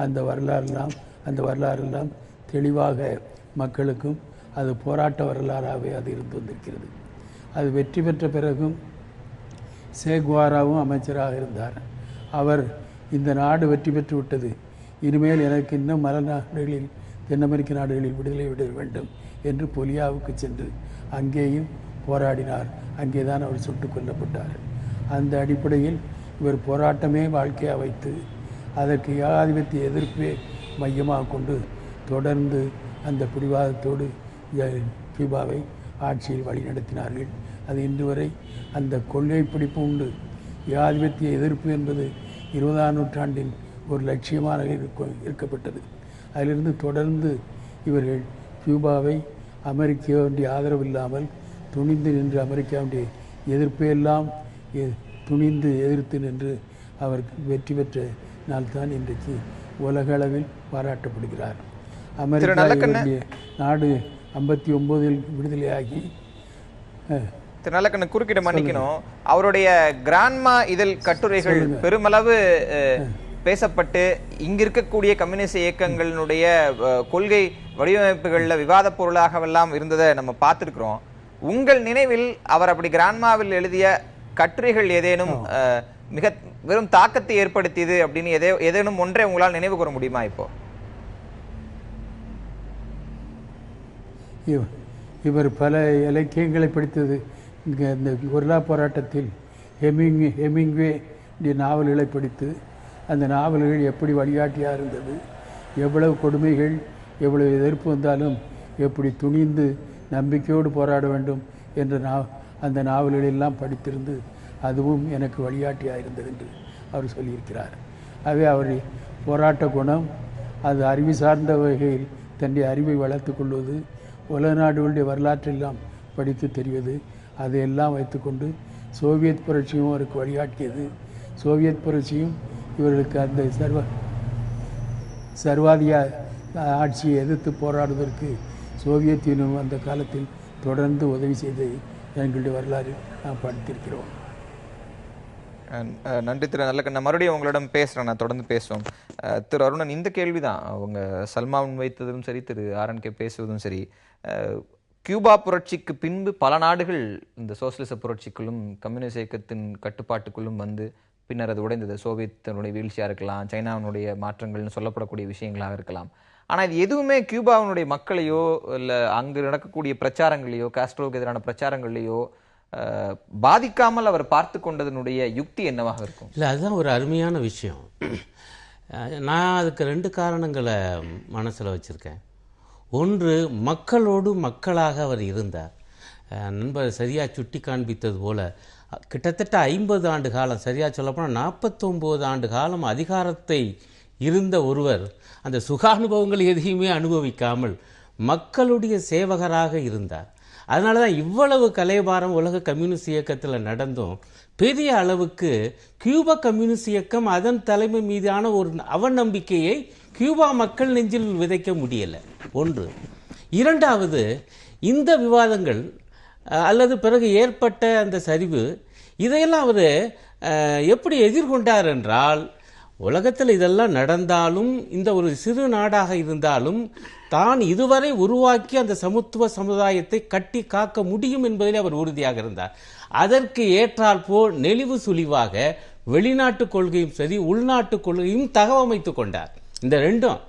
அந்த வரலாறெல்லாம் தெளிவாக மக்களுக்கும் அது போராட்ட வரலாறாகவே அது இருந்து வந்திருக்கிறது. அது வெற்றி பெற்ற பிறகும் சேகுவாராவும் அமைச்சராக இருந்தார். அவர் இந்த நாடு வெற்றி பெற்று விட்டது, இனிமேல் எனக்கு இன்னும் மல நாடுகளில் தென் அமெரிக்க நாடுகளில் விடுதலை விட வேண்டும் என்று பொலியாவுக்கு சென்று அங்கேயும் போராடினார். அங்கே தான் அவர் சுட்டுக் கொல்லப்பட்டார். அந்த அடிப்படையில் இவர் போராட்டமே வாழ்க்கையாக வைத்து அதற்கு ஏகாதிபத்திய எதிர்ப்பே மையமாக கொண்டு தொடர்ந்து அந்த பிடிவாதத்தோடு கியூபாவை ஆட்சியில் வழிநடத்தினார்கள். அது இன்று வரை அந்த கொள்கை பிடிப்பு உண்டு. ஏகாதிபத்திய எதிர்ப்பு என்பது 20ஆம் நூற்றாண்டின் ஒரு லட்சியமாக இருக்கப்பட்டது. அதிலிருந்து தொடர்ந்து இவர்கள் கியூபாவை அமெரிக்காவுடைய ஆதரவு இல்லாமல் துணிந்து நின்று அமெரிக்காவுடைய எதிர்ப்பையெல்லாம் துணிந்து எதிர்த்து நின்று அவர் வெற்றி பெற்ற நாள்தான் இன்றைக்கு உலக அளவில் பாராட்டப்படுகிறார். அமெரிக்காவுடைய நாடு 59 விடுதலையாகி நல்லக்கண்ணு குறுக்கிட மன்னிக்கணும், அவருடைய கிராண்ட்மா இதழ் கட்டுரைகள் பெருமளவு பேசப்பட்டு இங்க இருக்கக்கூடிய கம்யூனிஸ்ட் இயக்கங்களினுடைய கொள்கை வடிவமைப்புகள்ல விவாத பொருளாகவெல்லாம் இருந்ததை நம்ம பார்த்திருக்கிறோம். உங்கள் நினைவில் அவர் அப்படி கிராண்ட்மாவில் எழுதிய கட்டுரைகள் ஏதேனும் மிக வெறும் தாக்கத்தை ஏற்படுத்தியது அப்படின்னு ஏதேனும் ஒன்றை உங்களால் நினைவு கூற முடியுமா? இப்போ இவர் பல இலக்கியங்களை படித்தது. இந்த கொரில்லா போராட்டத்தில் ஹெமிங்வே நாவல்களை படித்து அந்த நாவல்கள் எப்படி வழிகாட்டியாக இருந்தது, எவ்வளவு கொடுமைகள் எவ்வளவு எதிர்ப்பு வந்தாலும் எப்படி துணிந்து நம்பிக்கையோடு போராட வேண்டும் என்ற அந்த நாவல்களெல்லாம் படித்திருந்து அதுவும் எனக்கு வழிகாட்டியாக இருந்தது என்று அவர் சொல்லியிருக்கிறார். ஆகவே அவர் போராட்ட குணம், அது அறிவு சார்ந்த வகையில் தன்னுடைய அறிவை வளர்த்து கொள்வது, உலக நாடுகளுடைய வரலாற்றெல்லாம் படித்து தெரிவது, அதையெல்லாம் வைத்துக்கொண்டு சோவியத் புரட்சியும் அவருக்கு வழிகாட்டியது. சோவியத் புரட்சியும் இவர்களுக்கு அந்த சர்வாதிகார ஆட்சியை எதிர்த்து போராடுவதற்கு சோவியத் யூனியன் அந்த காலத்தில் தொடர்ந்து உதவி செய்ததை எங்களுடைய வரலாறு நாம் படித்திருக்கிறோம். நன்றி திரு நல்லக்கண்ணா. மறுபடியும் உங்களிடம் பேசுகிறேன், நான் தொடர்ந்து பேசுவோம். திரு அருணன், இந்த கேள்வி தான் அவங்க சல்மா வைத்ததும் சரி, திரு RNK பேசுவதும் சரி, கியூபா புரட்சிக்கு பின்பு பல நாடுகள் இந்த சோசியலிச புரட்சிக்குள்ளும் கம்யூனிஸ்ட் இயக்கத்தின் கட்டுப்பாட்டுக்குள்ளும் வந்து பின்னர் அது உடைந்தது. சோவியத்தினுடைய வீழ்ச்சியாக இருக்கலாம், சைனாவினுடைய மாற்றங்கள்னு சொல்லப்படக்கூடிய விஷயங்களாக இருக்கலாம். ஆனால் இது எதுவுமே கியூபாவினுடைய மக்களையோ இல்லை அங்கு நடக்கக்கூடிய பிரச்சாரங்களையோ, காஸ்ட்ரோவுக்கு எதிரான பிரச்சாரங்களையோ பாதிக்காமல் அவர் பார்த்து கொண்டதனுடைய யுக்தி என்னவாக இருக்கும்? இல்லை, அதுதான் ஒரு அருமையான விஷயம். நான் அதுக்கு 2 காரணங்களை மனசில் வச்சுருக்கேன். ஒன்று, மக்களோடு மக்களாக அவர் இருந்தார். நண்பர் சரியாக சுட்டி காண்பித்தது போல கிட்டத்தட்ட 50 ஆண்டு காலம், சரியாக சொல்லப்போனால் 49 ஆண்டு காலம் அதிகாரத்தை இருந்த ஒருவர் அந்த சுகானுபவங்கள் எதையுமே அனுபவிக்காமல் மக்களுடைய சேவகராக இருந்தார். அதனால தான் இவ்வளவு கலைபாரம் உலக கம்யூனிஸ்ட் இயக்கத்தில் நடந்தும் பெரிய அளவுக்கு கியூபா கம்யூனிஸ்ட் இயக்கம் அதன் தலைமை மீதான ஒரு அவநம்பிக்கையை கியூபா மக்கள் நெஞ்சில் விதைக்க முடியலை. ஒன்று. இரண்டாவது, இந்த விவாதங்கள் அல்லது பிறகு ஏற்பட்ட அந்த சரிவு, இதையெல்லாம் அவர் எப்படி எதிர்கொண்டார் என்றால், உலகத்தில் இதெல்லாம் நடந்தாலும் இந்த ஒரு சிறு நாடாக இருந்தாலும் தான் இதுவரை உருவாக்கி அந்த சமத்துவ சமுதாயத்தை கட்டி காக்க முடியும் என்பதில் அவர் உறுதியாக இருந்தார். அதற்கு ஏற்றால் போல் நெளிவு சுழிவாக வெளிநாட்டு கொள்கையும் சரி உள்நாட்டு கொள்கையும் தகவமைத்து கொண்டார். இந்த 2ம்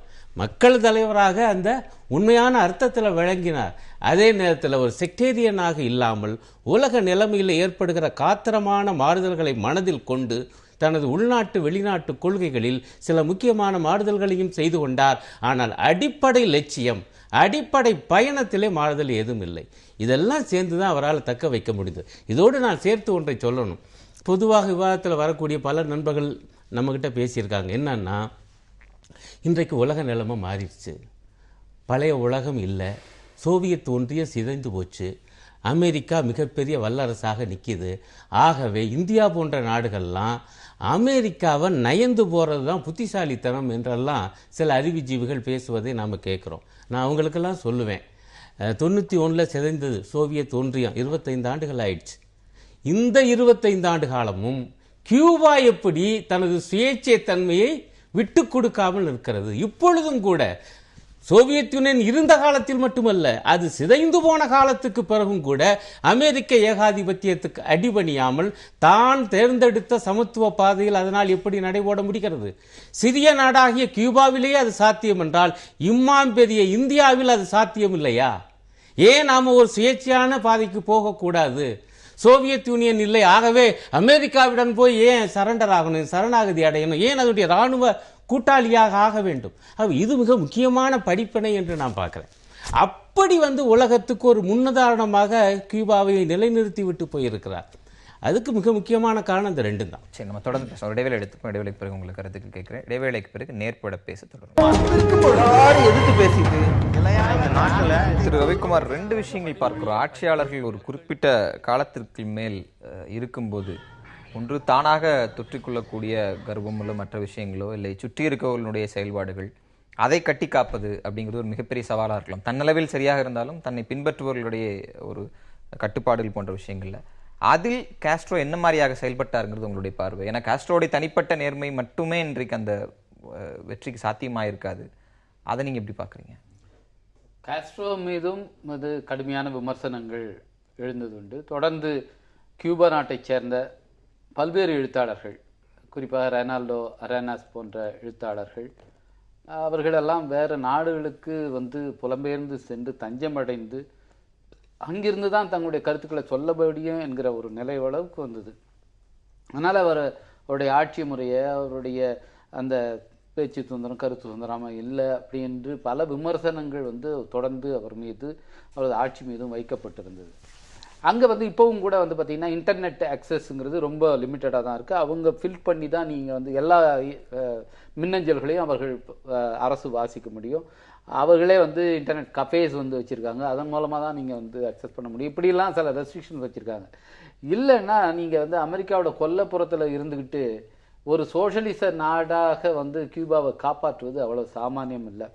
மக்கள் தலைவராக அந்த உண்மையான அர்த்தத்தில் விளங்கினார். அதே நேரத்தில் ஒரு செக்டேரியனாக இல்லாமல் உலக நிலைமையில் ஏற்படுகிற காத்திரமான மாறுதல்களை மனதில் கொண்டு தனது உள்நாட்டு வெளிநாட்டு கொள்கைகளில் சில முக்கியமான மாறுதல்களையும் செய்து கொண்டார். ஆனால் அடிப்படை லட்சியம், அடிப்படை பயணத்திலே மாறுதல் எதுவும் இல்லை. இதெல்லாம் சேர்ந்து தான் அவரால் தக்க வைக்க முடிந்தது. இதோடு நான் சேர்த்து ஒன்றை சொல்லணும். பொதுவாக விவாதத்தில் வரக்கூடிய பல நண்பர்கள் நம்மக்கிட்ட பேசியிருக்காங்க. என்னன்னா, இன்றைக்கு உலக நிலைமை மாறிடுச்சு, பழைய உலகம் இல்லை, சோவியத் ஒன்றியம் சிதைந்து போச்சு, அமெரிக்கா மிகப்பெரிய வல்லரசாக நிற்கிது. ஆகவே இந்தியா போன்ற நாடுகள்லாம் அமெரிக்காவை நயந்து போகிறது தான் புத்திசாலித்தனம் என்றெல்லாம் சில அறிவுஜீவிகள் பேசுவதை நாம் கேட்குறோம். நான் அவங்களுக்கெல்லாம் சொல்லுவேன், 91 சிதைந்தது சோவியத் ஒன்றியம், 25 ஆண்டுகள் ஆயிடுச்சு. இந்த 25 ஆண்டு காலமும் கியூபா எப்படி தனது சுயேட்சை தன்மையை விட்டு கொடுக்காமல் இருக்கிறது. இப்பொழுதும் கூட சோவியத் யூனியன் இருந்த காலத்தில் மட்டுமல்ல, அது சிதைந்து போன காலத்துக்கு பிறகும் கூட அமெரிக்க ஏகாதிபத்தியத்துக்கு அடிபணியாமல் தான் தேர்ந்தெடுத்த சமத்துவ பாதையில் அதனால் எப்படி நடைபோட முடிகிறது? சிறிய நாடாகிய கியூபாவிலேயே அது சாத்தியம் என்றால் இம்மாம் பெரிய இந்தியாவில் அது சாத்தியம் இல்லையா? ஏன் நாம் ஒரு சுயேட்சையான பாதைக்கு போகக்கூடாது? சோவியத் யூனியன் இல்லை, ஆகவே அமெரிக்காவுடன் போய் ஏன் சரண்டர் ஆகணும், சரணாகதி அடையணும், ஏன் அதனுடைய இராணுவ கூட்டாளியாக ஆக வேண்டும்? இது மிக முக்கியமான படிப்பினை என்று நான் பார்க்கிறேன். அப்படி உலகத்துக்கு ஒரு முன்னுதாரணமாக கியூபாவை நிலைநிறுத்தி விட்டு போயிருக்கிறார். அதுக்கு மிக முக்கியமான காரணம் இந்த 2 தான். சரி, நம்ம தொடர்ந்து பேசுவோம். இடைவேளை எடுத்துப்போம். இடைவேளைக்கு பிறகு உங்களுக்கு கருத்துக்கள் கேட்கிறேன். இடைவேளைக்கு பிறகு நேர்பட பேச தொடரும். எதிர்த்து பேசிட்டு திரு ரவிக்குமார், 2 விஷயங்கள் பார்க்கிறோம். ஆட்சியாளர்கள் ஒரு குறிப்பிட்ட காலத்திற்கு மேல் இருக்கும்போது, ஒன்று தானாக தொற்றிக்கொள்ளக்கூடிய கர்ப்பமுள்ள மற்ற விஷயங்களோ இல்லை சுற்றி இருக்கவர்களுடைய செயல்பாடுகள், அதை கட்டி காப்பது அப்படிங்கிறது ஒரு மிகப்பெரிய சவாலாக இருக்கலாம். தன்னளவில் சரியாக இருந்தாலும் தன்னை பின்பற்றுபவர்களுடைய ஒரு கட்டுப்பாடுகள் போன்ற விஷயங்கள்ல அதில் காஸ்ட்ரோ என்ன மாதிரியாக செயல்பட்டாருங்கிறது உங்களுடைய பார்வை? ஏன்னா காஸ்ட்ரோடைய தனிப்பட்ட நேர்மை மட்டுமே இன்றைக்கு அந்த வெற்றிக்கு சாத்தியமாயிருக்காது. அதை நீங்க எப்படி பார்க்குறீங்க? காஸ்ட்ரோ மீதும் அது கடுமையான விமர்சனங்கள் எழுந்ததுண்டு. தொடர்ந்து கியூபா நாட்டைச் சேர்ந்த பல்வேறு எழுத்தாளர்கள், குறிப்பாக ரெனால்டோ அரேனாஸ் போன்ற எழுத்தாளர்கள், அவர்களெல்லாம் வேறு நாடுகளுக்கு புலம்பெயர்ந்து சென்று தஞ்சமடைந்து அங்கிருந்து தான் தங்களுடைய கருத்துக்களை சொல்ல முடியும் என்கிற ஒரு நிலை அளவுக்கு வந்தது. அதனால் அவருடைய ஆட்சி முறையை, அவருடைய அந்த பேச்சு சுதந்திரம், கருத்து சுதந்திரமாக இல்லை அப்படி என்று பல விமர்சனங்கள் தொடர்ந்து அவர் மீது, அவரது ஆட்சி மீதும் வைக்கப்பட்டிருந்தது. அங்கே இப்போவும் கூட பார்த்திங்கன்னா இன்டர்நெட் ஆக்சஸ்ங்கிறது ரொம்ப லிமிட்டடாக தான் இருக்குது. அவங்க ஃபில் பண்ணி தான் நீங்கள் எல்லா மின்னஞ்சல்களையும் அவர்கள் அரசு வாசிக்க முடியும். அவர்களே இன்டர்நெட் கஃபேஸ் வச்சுருக்காங்க, அதன் மூலமாக தான் நீங்கள் அக்சஸ் பண்ண முடியும். இப்படிலாம் சில ரெஸ்ட்ரிக்ஷன்ஸ் வச்சுருக்காங்க. இல்லைன்னா நீங்கள் அமெரிக்காவோட கொல்லப்புறத்தில் இருந்துக்கிட்டு ஒரு சோஷலிச நாடாக கியூபாவை காப்பாற்றுவது அவ்வளோ சாமானியம் இல்லை.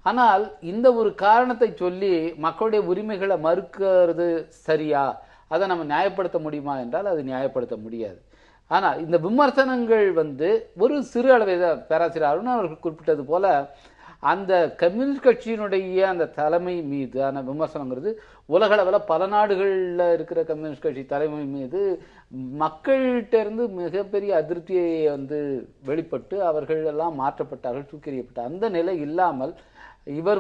ஆனால் இந்த ஒரு காரணத்தை சொல்லி மக்களுடைய உரிமைகளை மறுக்கிறது சரியா, அதை நம்ம நியாயப்படுத்த முடியுமா என்றால் அது நியாயப்படுத்த முடியாது. ஆனால் இந்த விமர்சனங்கள் ஒரு சிறு அளவை தான். பேராசிரியர் அருண் அவர்கள் குறிப்பிட்டது போல அந்த கம்யூனிஸ்ட் கட்சியினுடைய அந்த தலைமை மீதான விமர்சனங்கிறது உலகளவில் பல நாடுகளில் இருக்கிற கம்யூனிஸ்ட் கட்சி தலைமை மீது மக்கள்கிட்ட இருந்து மிகப்பெரிய அதிருப்தியை வெளிப்பட்டு அவர்கள் எல்லாம் மாற்றப்பட்டார்கள், தூக்கி எறியப்பட்ட அந்த நிலை இல்லாமல் இவர்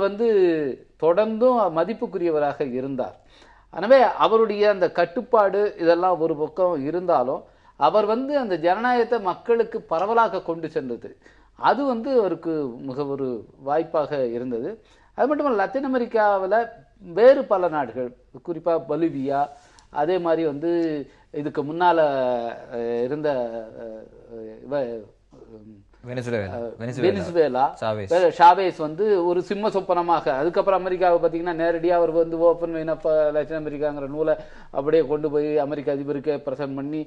தொடர்ந்தும் மதிப்புக்குரியவராக இருந்தார். எனவே அவருடைய அந்த கட்டுப்பாடு இதெல்லாம் ஒரு பக்கம் இருந்தாலும் அவர் அந்த ஜனநாயகத்தை மக்களுக்கு பரவலாக கொண்டு சென்றது அது அவருக்கு மிக ஒரு வாய்ப்பாக இருந்தது. அது மட்டும் இல்லை, லத்தீன் அமெரிக்காவில் வேறு பல நாடுகள், குறிப்பாக பொலிவியா, அதே மாதிரி இதுக்கு முன்னால் இருந்த வெனிசுவேலா, ஷாவேஸ் ஒரு சிம்ம சொப்பனமாக, அதுக்கப்புறம் அமெரிக்காவை பார்த்தீங்கன்னா நேரடியாக அவர் ஓப்பன் வைனப் லத்தீன் அமெரிக்காங்கிற நூலை அப்படியே கொண்டு போய் அமெரிக்க அதிபருக்கு பிரசன்ட் பண்ணி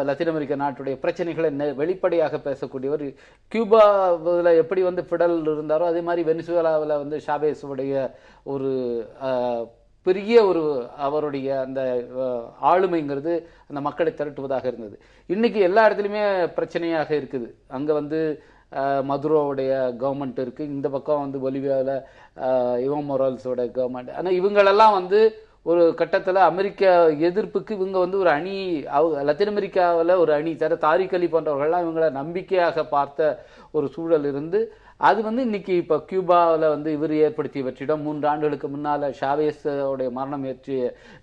லத்தீன் அமெரிக்க நாட்டுடைய பிரச்சனைகளை வெளிப்படையாக பேசக்கூடியவர். கியூபாவில் எப்படி ஃபிடல் இருந்தாரோ அதே மாதிரி வெனிசுவேலாவில் ஷாவேஸ் உடைய ஒரு பெரிய அவருடைய அந்த ஆளுமைங்கிறது அந்த மக்களை திரட்டுவதாக இருந்தது. இன்னைக்கு எல்லா இடத்துலையுமே பிரச்சனையாக இருக்குது. அங்கே மதுரோவுடைய கவர்மெண்ட் இருக்கு, இந்த பக்கம் பொலிவியாவில் இவோ மொரால்ஸோட கவர்மெண்ட். ஆனால் இவங்களெல்லாம் ஒரு கட்டத்தில் அமெரிக்க எதிர்ப்புக்கு இவங்க ஒரு அணி, லத்தீன் அமெரிக்காவில் ஒரு அணி தாரிக் அலி போன்றவர்கள்லாம் இவங்களை நம்பிக்கையாக பார்த்த ஒரு சூழல் இருந்து அது இன்னைக்கு இப்போ கியூபாவில் இவர் ஏற்படுத்திய வெற்றிடம், 3 ஆண்டுகளுக்கு முன்னால் ஷாவேஸோடைய மரணம்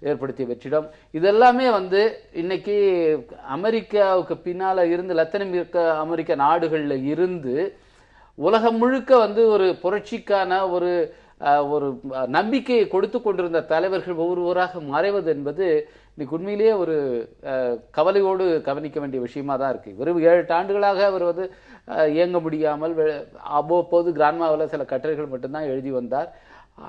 ஏற்படுத்திய வெற்றிடம், இதெல்லாமே இன்னைக்கு அமெரிக்காவுக்கு பின்னால் இருந்து லத்தீன் அமெரிக்க நாடுகளில் இருந்து உலகம் முழுக்க ஒரு புரட்சிக்கான ஒரு நம்பிக்கையை கொடுத்து கொண்டிருந்த தலைவர்கள் ஒவ்வொருவராக மறைவது என்பது இன்னைக்கு உண்மையிலேயே ஒரு கவலையோடு கவனிக்க வேண்டிய விஷயமா தான் இருக்கு. வெறும் 7 ஆண்டுகளாக அவர் இயங்க முடியாமல் அவ்வப்போது கிராண்ட்மாவில் சில கட்டுரைகள் மட்டும்தான் எழுதி வந்தார்.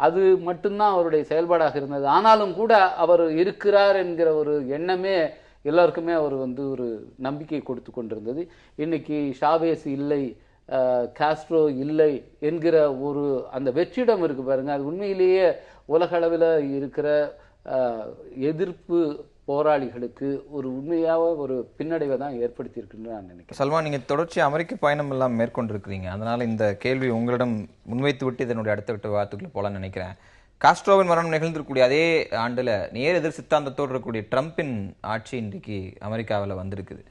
அது மட்டும்தான் அவருடைய செயல்பாடாக இருந்தது. ஆனாலும் கூட அவர் இருக்கிறார் என்கிற ஒரு எண்ணமே எல்லாருக்குமே அவர் ஒரு நம்பிக்கை கொடுத்து கொண்டிருந்தது. இன்னைக்கு ஷாவேஸ் இல்லை, காஸ்ட்ரோ இல்லை என்கிற ஒரு அந்த வெற்றிடம் இருக்கு பாருங்க, அது உண்மையிலேயே உலக அளவில் இருக்கிற எதிர்ப்பு போராளிகளுக்கு ஒரு உண்மையாக ஒரு பின்னடைவை தான் ஏற்படுத்தி இருக்குன்னு நான் நினைக்கிறேன். சல்மான், நீங்க தொடர்ச்சி அமெரிக்க பயணம் எல்லாம் மேற்கொண்டிருக்கிறீங்க, அதனால இந்த கேள்வி உங்களிடம் முன்வைத்து விட்டு இதனுடைய அடுத்த விட்ட வார்த்தைகளை போல நினைக்கிறேன். காஸ்ட்ரோவின் மரணம் நிகழ்ந்திருக்கக்கூடிய அதே ஆண்டுல நேர் எதிர் சித்தாந்தத்தோடு இருக்கக்கூடிய ட்ரம்பின் ஆட்சி இன்றைக்கு அமெரிக்காவில் வந்திருக்குது.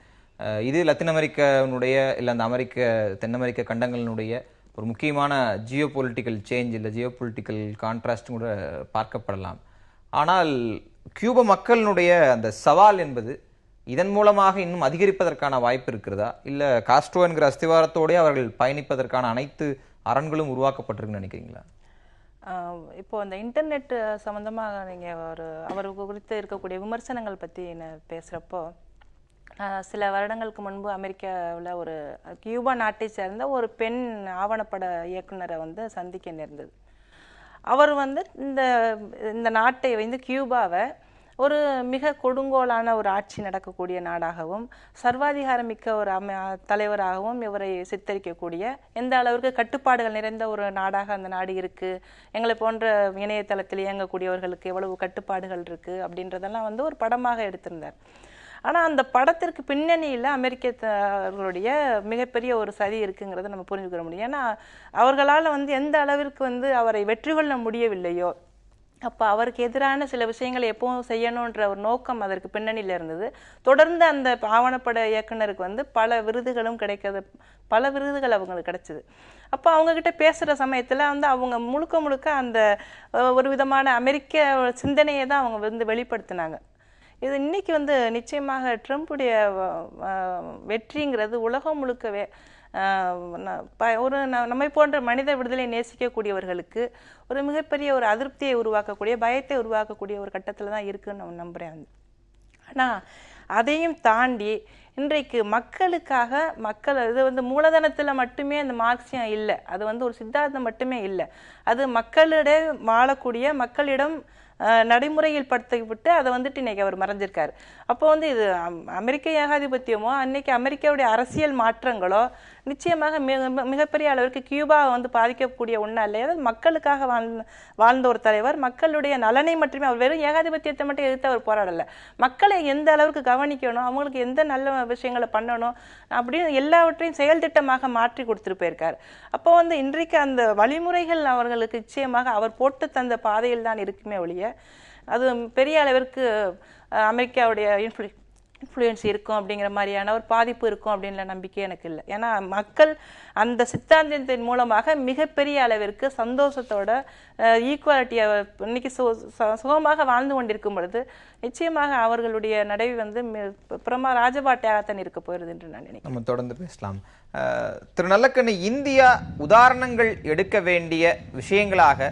இது லத்தீன் அமெரிக்காவினுடைய இல்லை அந்த தென் அமெரிக்க கண்டங்களினுடைய ஒரு முக்கியமான ஜியோ பொலிட்டிக்கல் சேஞ்ச் இல்லை ஜியோ பொலிட்டிக்கல் கான்ட்ராஸ்ட் கூட பார்க்கப்படலாம். ஆனால் கியூபா மக்களினுடைய அந்த சவால் என்பது இதன் மூலமாக இன்னும் அதிகரிப்பதற்கான வாய்ப்பு இருக்கிறதா, இல்லை காஸ்ட்ரோ என்கிற அஸ்திவாரத்தோடய அவர்கள் பயணிப்பதற்கான அனைத்து அரண்களும் உருவாக்கப்பட்டிருக்குன்னு நினைக்கிறீங்களா? இப்போ அந்த இன்டர்நெட் சம்மந்தமாக நீங்கள் அவருக்கு குறித்து இருக்கக்கூடிய விமர்சனங்கள் பற்றி பேசுகிறப்போ, சில வருடங்களுக்கு முன்பு அமெரிக்காவில் ஒரு கியூபா நாட்டை சேர்ந்த ஒரு பெண் ஆவணப்பட இயக்குனரை சந்திக்க நேர்ந்தது. அவர் இந்த நாட்டை கியூபாவை ஒரு மிக கொடுங்கோலான ஒரு ஆட்சி நடக்கக்கூடிய நாடாகவும் சர்வாதிகாரமிக்க ஒரு தலைவராகவும் இவரை சித்தரிக்கக்கூடிய, எந்த அளவிற்கு கட்டுப்பாடுகள் நிறைந்த ஒரு நாடாக அந்த நாடு இருக்கு, எங்களை போன்ற இணையதளத்தில் இயங்கக்கூடியவர்களுக்கு எவ்வளவு கட்டுப்பாடுகள் இருக்கு அப்படின்றதெல்லாம் ஒரு படமாக எடுத்திருந்தார். ஆனால் அந்த படத்திற்கு பின்னணியில் அமெரிக்கர்களுடைய மிகப்பெரிய ஒரு சதி இருக்குங்கிறத நம்ம புரிஞ்சுக்கிற முடியும். ஏன்னா அவர்களால் எந்த அளவிற்கு அவரை வெற்றி கொள்ள முடியவில்லையோ, அப்போ அவருக்கு எதிரான சில விஷயங்களை எப்பவும் செய்யணுன்ற ஒரு நோக்கம் அதற்கு பின்னணியில் இருந்தது. தொடர்ந்து அந்த ஆவணப்பட இயக்குனருக்கு பல விருதுகளும் பல விருதுகள் அவங்களுக்கு கிடைச்சிது. அப்போ அவங்கக்கிட்ட பேசுகிற சமயத்தில் அவங்க முழுக்க அந்த ஒரு விதமான அமெரிக்க சிந்தனையை தான் அவங்க வெளிப்படுத்தினாங்க. இது இன்னைக்கு நிச்சயமாக ட்ரம்புடைய வெற்றிங்கிறது உலகம் முழுக்கவே ஒரு நம்மை போன்ற மனித விடுதலை நேசிக்கக்கூடியவர்களுக்கு ஒரு மிகப்பெரிய ஒரு அதிருப்தியை உருவாக்கக்கூடிய, பயத்தை உருவாக்கக்கூடிய ஒரு கட்டத்தில் தான் இருக்குன்னு நான் நம்புகிறேன். ஆனால் அதையும் தாண்டி இன்றைக்கு மக்கள் இது மூலதனத்தில் மட்டுமே அந்த மார்க்சியம் இல்லை, அது ஒரு சித்தாந்தம் மட்டுமே இல்லை, அது மக்களிடம் வாழக்கூடிய மக்களிடம் நடைமுறையில் படுத்திவிட்டு அதை இன்னைக்கு அவர் மறைஞ்சிருக்காரு. அப்போ இது அமெரிக்க ஏகாதிபத்தியமோ அன்னைக்கு அமெரிக்காவுடைய அரசியல் மாற்றங்களோ நிச்சயமாக மிகப்பெரிய அளவிற்கு கியூபாவை பாதிக்கக்கூடிய ஒன்றா இல்லை. அதாவது மக்களுக்காக வாழ்ந்த ஒரு தலைவர், மக்களுடைய நலனை மட்டுமே, அவர் வெறும் ஏகாதிபத்தியத்தை மட்டும் எதிர்த்து அவர் போராடலை, மக்களை எந்த அளவுக்கு கவனிக்கணும், அவங்களுக்கு எந்த நல்ல விஷயங்களை பண்ணணும் அப்படின்னு எல்லாவற்றையும் செயல் திட்டமாக மாற்றி கொடுத்துட்டு போயிருக்காரு. அப்போ இன்றைக்கு அந்த வழிமுறைகள் அவர்களுக்கு நிச்சயமாக அவர் போட்டு தந்த பாதையில் தான் இருக்குமே ஒழிய அது பெரிய அளவிற்கு அமெரிக்காவுடைய இன்ஃப்ளூயன்ஸ் இருக்கும் அப்படிங்கிற மாதிரியான ஒரு பாதிப்பு இருக்கும் அப்படின்ற நம்பிக்கை எனக்கு இல்லை. ஏன்னா மக்கள் அந்த சித்தாந்தத்தின் மூலமாக மிகப்பெரிய அளவிற்கு சந்தோஷத்தோட ஈக்குவாலிட்டியை இன்னைக்கு சுகமாக வாழ்ந்து கொண்டிருக்கும் பொழுது நிச்சயமாக அவர்களுடைய நடை வந்து புறமா ராஜபாட்டையாகத்தான் இருக்க போகிறது என்று நான் நினைக்கிறேன். நம்ம தொடர்ந்து பேசலாம். திரு நல்லக்கண்ணு, இந்தியா உதாரணங்கள் எடுக்க வேண்டிய விஷயங்களாக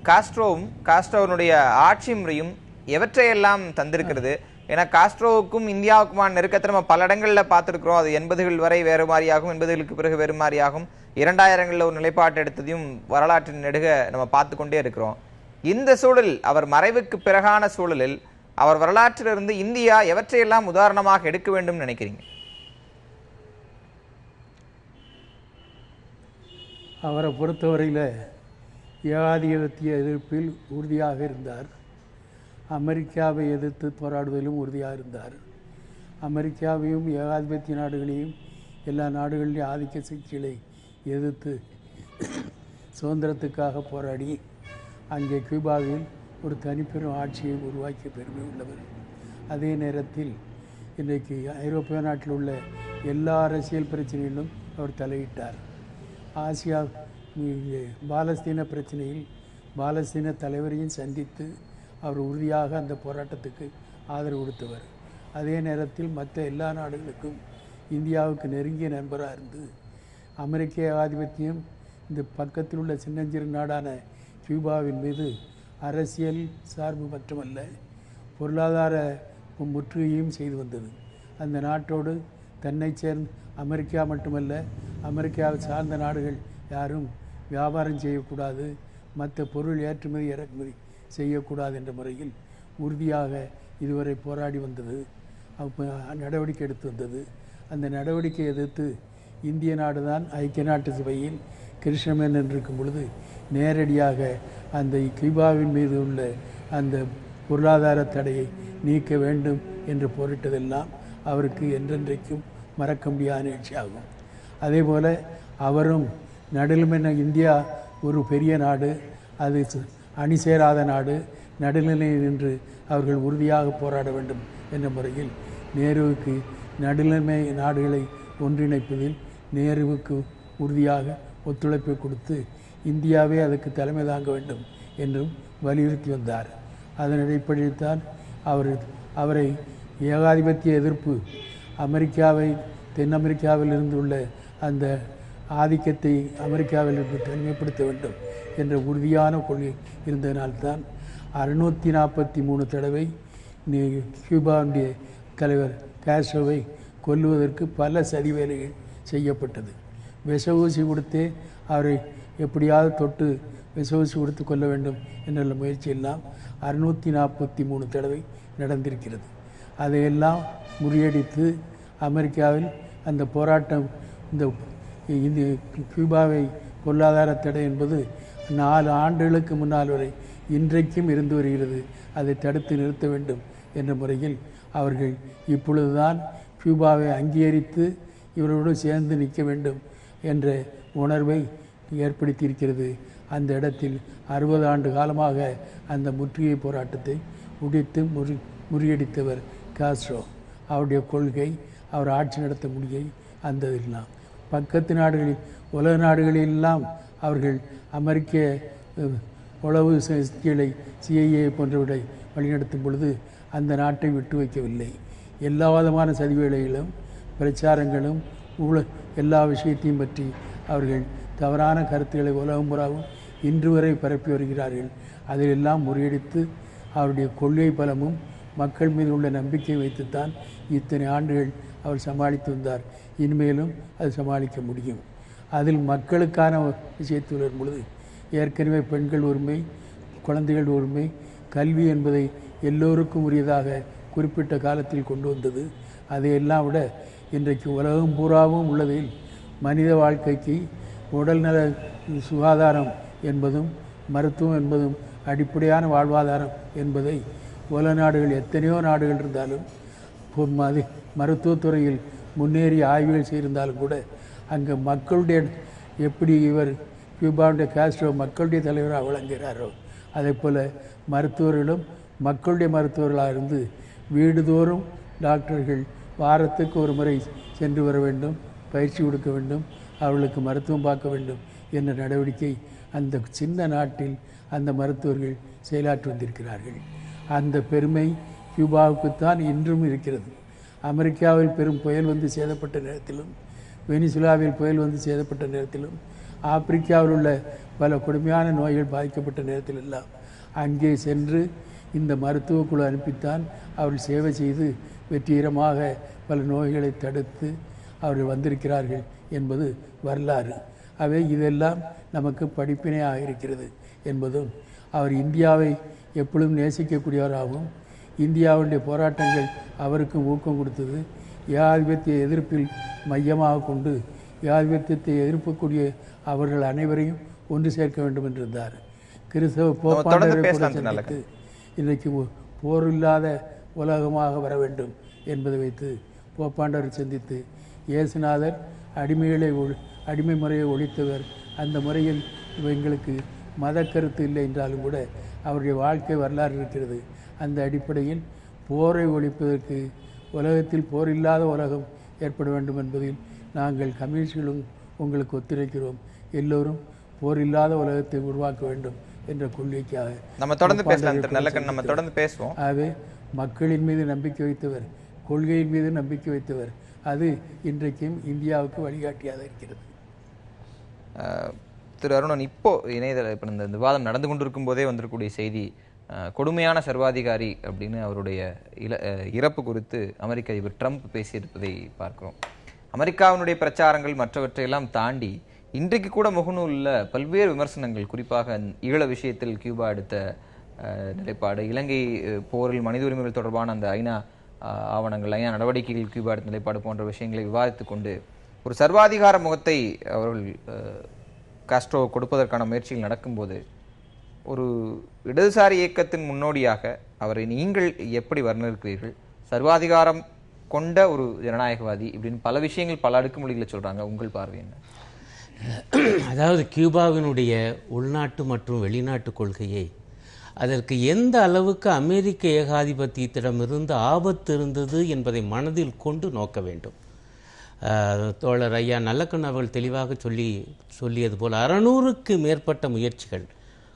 காஸ்ட்ரோனுடைய ஆட்சி முறையும் எவற்றையெல்லாம் தந்திருக்கிறது? ஏன்னா காஸ்ட்ரோவுக்கும் இந்தியாவுக்குமான நெருக்கத்தை நம்ம பல இடங்களில் பார்த்துருக்கிறோம். அது 80கள் வரை வேறு மாதிரியாகும், 80களுக்கு பிறகு வேறு மாதிரியாகும், 2000களில் ஒரு நிலைப்பாட்டு எடுத்ததையும் வரலாற்றின் நெடுக நம்ம பார்த்து கொண்டே இருக்கிறோம். இந்த சூழலில், அவர் மறைவுக்கு பிறகான சூழலில், அவர் வரலாற்றிலிருந்து இந்தியா எவற்றையெல்லாம் உதாரணமாக எடுக்க வேண்டும் நினைக்கிறீங்க? அவரை பொறுத்தவரையில் ஏகாதிபத்திய எதிர்ப்பில் உறுதியாக இருந்தார். அமெரிக்காவை எதிர்த்து போராடுவதிலும் உறுதியாக இருந்தார். அமெரிக்காவையும் ஏகாதிபத்திய நாடுகளையும் எல்லா நாடுகளிலும் ஆதிக்க சக்திகளை எதிர்த்து சுதந்திரத்துக்காக போராடி அங்கே கியூபாவில் ஒரு தனிப்பெரும் ஆட்சியை உருவாக்கிய பெருமை உள்ளவர். அதே நேரத்தில் இன்றைக்கு ஐரோப்பிய நாட்டில் உள்ள எல்லா அரசியல் பிரச்சனைகளிலும் அவர் தலையிட்டார். ஆசியா பாலஸ்தீன பிரச்சனையில் பாலஸ்தீன தலைவரையும் சந்தித்து அவர் உறுதியாக அந்த போராட்டத்துக்கு ஆதரவு கொடுத்தவர். அதே நேரத்தில் மற்ற எல்லா நாடுகளுக்கும் இந்தியாவுக்கு நெருங்கிய நண்பராக இருந்து அமெரிக்க ஏகாதிபத்தியம் இந்த பக்கத்தில் உள்ள சின்னஞ்சிறு நாடான கியூபாவின் மீது அரசியல் சார்பு மட்டுமல்ல பொருளாதார முற்றுகையும் செய்து வந்தது. அந்த நாட்டோடு தன்னை சேர்ந்த அமெரிக்கா மட்டுமல்ல, அமெரிக்காவை சார்ந்த நாடுகள் யாரும் வியாபாரம் செய்யக்கூடாது, மற்ற பொருள் ஏற்றுமதி இறக்குமதி செய்யக்கூடாது என்ற முறையில் உறுதியாக இதுவரை போராடி வந்தது, நடவடிக்கை எடுத்து வந்தது. அந்த நடவடிக்கை எதிர்த்து இந்திய நாடு தான் ஐக்கிய நாட்டு சபையில் கிருஷ்ணமேனன் இருக்கும் பொழுது நேரடியாக அந்த கியூபாவின் மீது உள்ள அந்த பொருளாதார தடையை நீக்க வேண்டும் என்று போரிட்டதெல்லாம் அவருக்கு என்றென்றைக்கும் மறக்க முடியாத நிகழ்ச்சியாகும். அதே போல் அவரும் நடுநிலைமை, இந்தியா ஒரு பெரிய நாடு, அது அணி சேராத நாடு, நடுநிலையில் நின்று அவர்கள் உறுதியாக போராட வேண்டும் என்ற முறையில் நேருவுக்கு நடுநிலைமை நாடுகளை ஒன்றிணைப்பதில் நேருவுக்கு உறுதியாக ஒத்துழைப்பை கொடுத்து இந்தியாவே அதுக்கு தலைமை தாங்க வேண்டும் என்றும் வலியுறுத்தி வந்தார். அதன் அடிப்படையில் தான் அவரை ஏகாதிபத்திய எதிர்ப்பு, அமெரிக்காவை தென் அமெரிக்காவில் இருந்துள்ள அந்த ஆதிக்கத்தை அமெரிக்காவில் இருந்து தனிமைப்படுத்த வேண்டும் என்ற உறுதியான கொள்கை இருந்ததினால்தான் 643 தடவை கியூபாவுடைய தலைவர் காஸ்ட்ரோவை கொல்லுவதற்கு பல சதி வேலைகள் செய்யப்பட்டது. விஷ ஊசி கொடுத்தே அவரை எப்படியாவது தொட்டு விஷ ஊசி கொடுத்து கொள்ள வேண்டும் என்ற முயற்சியெல்லாம் 643 தடவை நடந்திருக்கிறது. அதையெல்லாம் முறியடித்து அமெரிக்காவில் அந்த போராட்டம், இந்த கியூபாவை பொருளாதார தடை என்பது 4 ஆண்டுகளுக்கு முன்னால் வரை இன்றைக்கும் இருந்து வருகிறது. அதை தடுத்து நிறுத்த வேண்டும் என்ற முறையில் அவர்கள் இப்பொழுதுதான் கியூபாவை அங்கீகரித்து இவரோடு சேர்ந்து நிற்க வேண்டும் என்ற உணர்வை ஏற்படுத்தியிருக்கிறது. அந்த இடத்தில் 60 ஆண்டு காலமாக அந்த முற்றுகை போராட்டத்தை உடைத்து முறியடித்தவர் காஸ்ட்ரோ. அவருடைய கொள்கை, அவர் ஆட்சி நடத்த முடியை அந்த எல்லாம் பக்கத்து நாடுகளில், உலக நாடுகளெல்லாம் அவர்கள் அமெரிக்க உளவு சக்திகளை CIA போன்றவரை வழிநடத்தும் பொழுது அந்த நாட்டை விட்டு வைக்கவில்லை. எல்லா விதமான சதி வேளைகளும் பிரச்சாரங்களும் எல்லா விஷயத்தையும் பற்றி அவர்கள் தவறான கருத்துக்களை உலகம் புறாவும் இன்று வரை பரப்பி வருகிறார்கள். அதிலெல்லாம் முறியடித்து அவருடைய கொள்கை பலமும் மக்கள் மீது உள்ள நம்பிக்கை வைத்துத்தான் இத்தனை ஆண்டுகள் அவர் சமாளித்து வந்தார். இனிமேலும் அது சமாளிக்க முடியும். அதில் மக்களுக்கான விஷயத்தில் வரும் பொழுது ஏற்கனவே பெண்கள் உரிமை, குழந்தைகள் உரிமை, கல்வி என்பதை எல்லோருக்கும் உரியதாக குறிப்பிட்ட காலத்தில் கொண்டு வந்தது. அதையெல்லாம் விட இன்றைக்கு உலகம் பூராவும் உள்ளதில் மனித வாழ்க்கைக்கு உடல்நல சுகாதாரம் என்பதும் மருத்துவம் என்பதும் அடிப்படையான வாழ்வாதாரம் என்பதை உலக நாடுகள், எத்தனையோ நாடுகள் இருந்தாலும் மருத்துவத்துறையில் முன்னேறி ஆய்வுகள் செய்திருந்தாலும் கூட அங்கே மக்களுடைய, எப்படி இவர் கியூபாவுடைய காஸ்ட்ரோ மக்களுடைய தலைவராக விளங்குகிறாரோ அதே போல் மருத்துவர்களும் மக்களுடைய மருத்துவர்களாக இருந்து வீடுதோறும் டாக்டர்கள் வாரத்துக்கு ஒரு முறை சென்று வர வேண்டும், பயிற்சி கொடுக்க வேண்டும், அவர்களுக்கு மருத்துவம் பார்க்க வேண்டும் என்ற நடவடிக்கை அந்த சின்ன நாட்டில் அந்த மருத்துவர்கள் செயலாற்றி வந்திருக்கிறார்கள். அந்த பெருமை கியூபாவுக்குத்தான் இன்றும் இருக்கிறது. அமெரிக்காவில் பெரும் புயல் வந்து சேதப்பட்ட நேரத்திலும், வெனிசுலாவில் புயல் வந்து சேதப்பட்ட நேரத்திலும், ஆப்பிரிக்காவில் உள்ள பல கொடுமையான நோய்கள் பாதிக்கப்பட்ட நேரத்திலெல்லாம் அங்கே சென்று இந்த மருத்துவ குழு அனுப்பித்தான் அவர்கள் சேவை செய்து வெற்றிகரமாக பல நோய்களை தடுத்து அவர்கள் வந்திருக்கிறார்கள் என்பது வரலாறு. அவை இதெல்லாம் நமக்கு படிப்பினையாக இருக்கிறது என்பதும், அவர் இந்தியாவை எப்பொழுதும் நேசிக்கக்கூடியவராகவும் இந்தியாவுடைய போராட்டங்கள் அவருக்கும் ஊக்கம் கொடுத்தது. ஏகாதிபத்திய எதிர்ப்பில் மையமாக கொண்டு ஏகாதிபத்தியத்தை எதிர்க்கக்கூடிய அவர்கள் அனைவரையும் ஒன்று சேர்க்க வேண்டும் என்றிருந்தார். கிறிஸ்தவ போப்பாண்டரை கூட சந்தித்து இன்றைக்கு போர் இல்லாத உலகமாக வர வேண்டும் என்பதை வைத்து போப்பாண்டவர் சந்தித்து, இயேசுநாதர் அடிமை முறையை ஒழித்தவர், அந்த முறையில் எங்களுக்கு மத கருத்து இல்லை என்றாலும் கூட அவருடைய வாழ்க்கை வரலாறு இருக்கிறது. அந்த அடிப்படையில் போரை ஒழிப்பதற்கு உலகத்தில் போர் இல்லாத உலகம் ஏற்பட வேண்டும் என்பதில் நாங்கள் கம்யூனிஸ்டுகளும் உங்களுக்கு ஒத்துழைக்கிறோம். எல்லோரும் போர் இல்லாத உலகத்தை உருவாக்க வேண்டும் என்ற கொள்கைக்காக நம்ம தொடர்ந்து பேசுவோம். ஆகவே மக்களின் மீது நம்பிக்கை வைத்தவர், கொள்கையின் மீது நம்பிக்கை வைத்தவர், அது இன்றைக்கும் இந்தியாவுக்கு வழிகாட்டியாக இருக்கிறது. திரு அருணன், இப்போ இந்த விவாதம் நடந்து கொண்டிருக்கும் போதே வந்திருக்கக்கூடிய செய்தி, கொடுமையான சர்வாதிகாரி அப்படின்னு அவருடைய இறப்பு குறித்து அமெரிக்க அதிபர் ட்ரம்ப் பேசியிருப்பதை பார்க்கிறோம். அமெரிக்காவினுடைய பிரச்சாரங்கள் மற்றவற்றையெல்லாம் தாண்டி இன்றைக்கு கூட முகநூலில் பல்வேறு விமர்சனங்கள், குறிப்பாக ஈழ விஷயத்தில் கியூபா எடுத்த நிலைப்பாடு, இலங்கை போரில் மனித உரிமைகள் தொடர்பான அந்த ஐநா ஆவணங்கள், ஐநா நடவடிக்கைகள், கியூபா எடுத்த நிலைப்பாடு போன்ற விஷயங்களை விவாதித்து கொண்டு ஒரு சர்வாதிகார முகத்தை அவர்கள் காஸ்ட்ரோ கொடுப்பதற்கான முயற்சிகள் நடக்கும்போது, ஒரு இடதுசாரி இயக்கத்தின் முன்னோடியாக அவரை நீங்கள் எப்படி வர்ணிக்கிறீர்கள்? சர்வாதிகாரம் கொண்ட ஒரு ஜனநாயகவாதி இப்படின்னு பல விஷயங்கள் பல அடுக்குமொழிகளை சொல்றாங்க. உங்கள் பார்வை என்ன? அதாவது கியூபாவினுடைய உள்நாட்டு மற்றும் வெளிநாட்டு கொள்கையை அதற்கு எந்த அளவுக்கு அமெரிக்க ஏகாதிபத்தியத்திடமிருந்து ஆபத்து இருந்தது என்பதை மனதில் கொண்டு நோக்க வேண்டும். தோழர் ஐயா நல்லக்கண் அவர்கள் தெளிவாக சொல்லியது போல் 600க்கு மேற்பட்ட முயற்சிகள்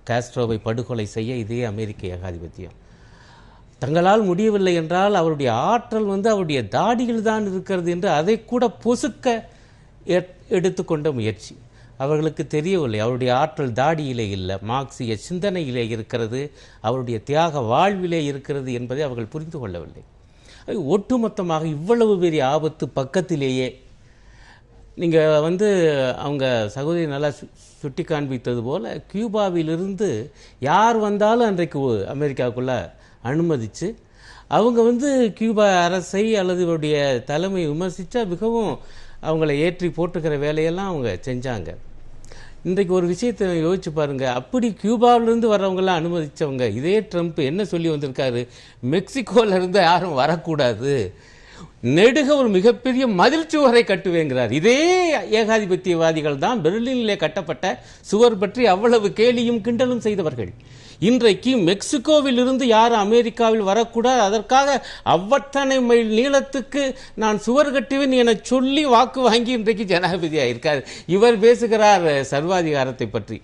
காஸ்ட்ரோவை படுகொலை செய்ய இதே அமெரிக்க ஏகாதிபத்தியம். தங்களால் முடியவில்லை என்றால் அவருடைய ஆற்றல் அவருடைய தாடியில் தான் இருக்கிறது என்று அதை கூட பொசுக்க எடுத்துக்கொண்ட முயற்சி. அவர்களுக்கு தெரியவில்லை அவருடைய ஆற்றல் தாடியிலே இல்லை, மார்க்சிய சிந்தனையிலே இருக்கிறது, அவருடைய தியாக வாழ்விலே இருக்கிறது என்பதை அவர்கள் புரிந்து கொள்ளவில்லை. ஒட்டுமொத்தமாக இவ்வளவு பெரிய ஆபத்து பக்கத்திலேயே, நீங்கள் அவங்க சகோதரி நல்லா சுட்டி காண்பித்தது போல், கியூபாவிலிருந்து யார் வந்தாலும் அன்றைக்கு அமெரிக்காவுக்குள்ளே அனுமதித்து அவங்க கியூபா அரசை அல்லது இவருடைய தலைமை விமர்சித்தா மிகவும் அவங்கள ஏற்றி போட்டுக்கிற வேலையெல்லாம் அவங்க செஞ்சாங்க. இன்றைக்கு ஒரு விஷயத்தை யோசிச்சு பாருங்க, அப்படி கியூபாவிலிருந்து வர்றவங்களாம் அனுமதிச்சவங்க இதே ட்ரம்ப் என்ன சொல்லி வந்திருக்காரு? மெக்சிகோவிலிருந்து யாரும் வரக்கூடாது, நெடுக ஒரு மிகப்பெரிய மதில் சுவரை கட்டுவேங்கிறார். இதே ஏகாதிபத்தியவாதிகள் தான் பெர்லினிலே கட்டப்பட்ட சுவர் பற்றி அவ்வளவு கேலியும் கிண்டலும் செய்தவர்கள். இன்றைக்கு மெக்சிகோவில் இருந்து யாரும் அமெரிக்காவில் வரக்கூடாது, அதற்காக அவ்வத்தனை மைல் நீளத்துக்கு நான் சுவர் கட்டுவேன் என சொல்லி வாக்கு வாங்கி இன்றைக்கு ஜனாதிபதியாக இருக்கார். இவர் பேசுகிறார் சர்வாதிகாரத்தை பற்றி.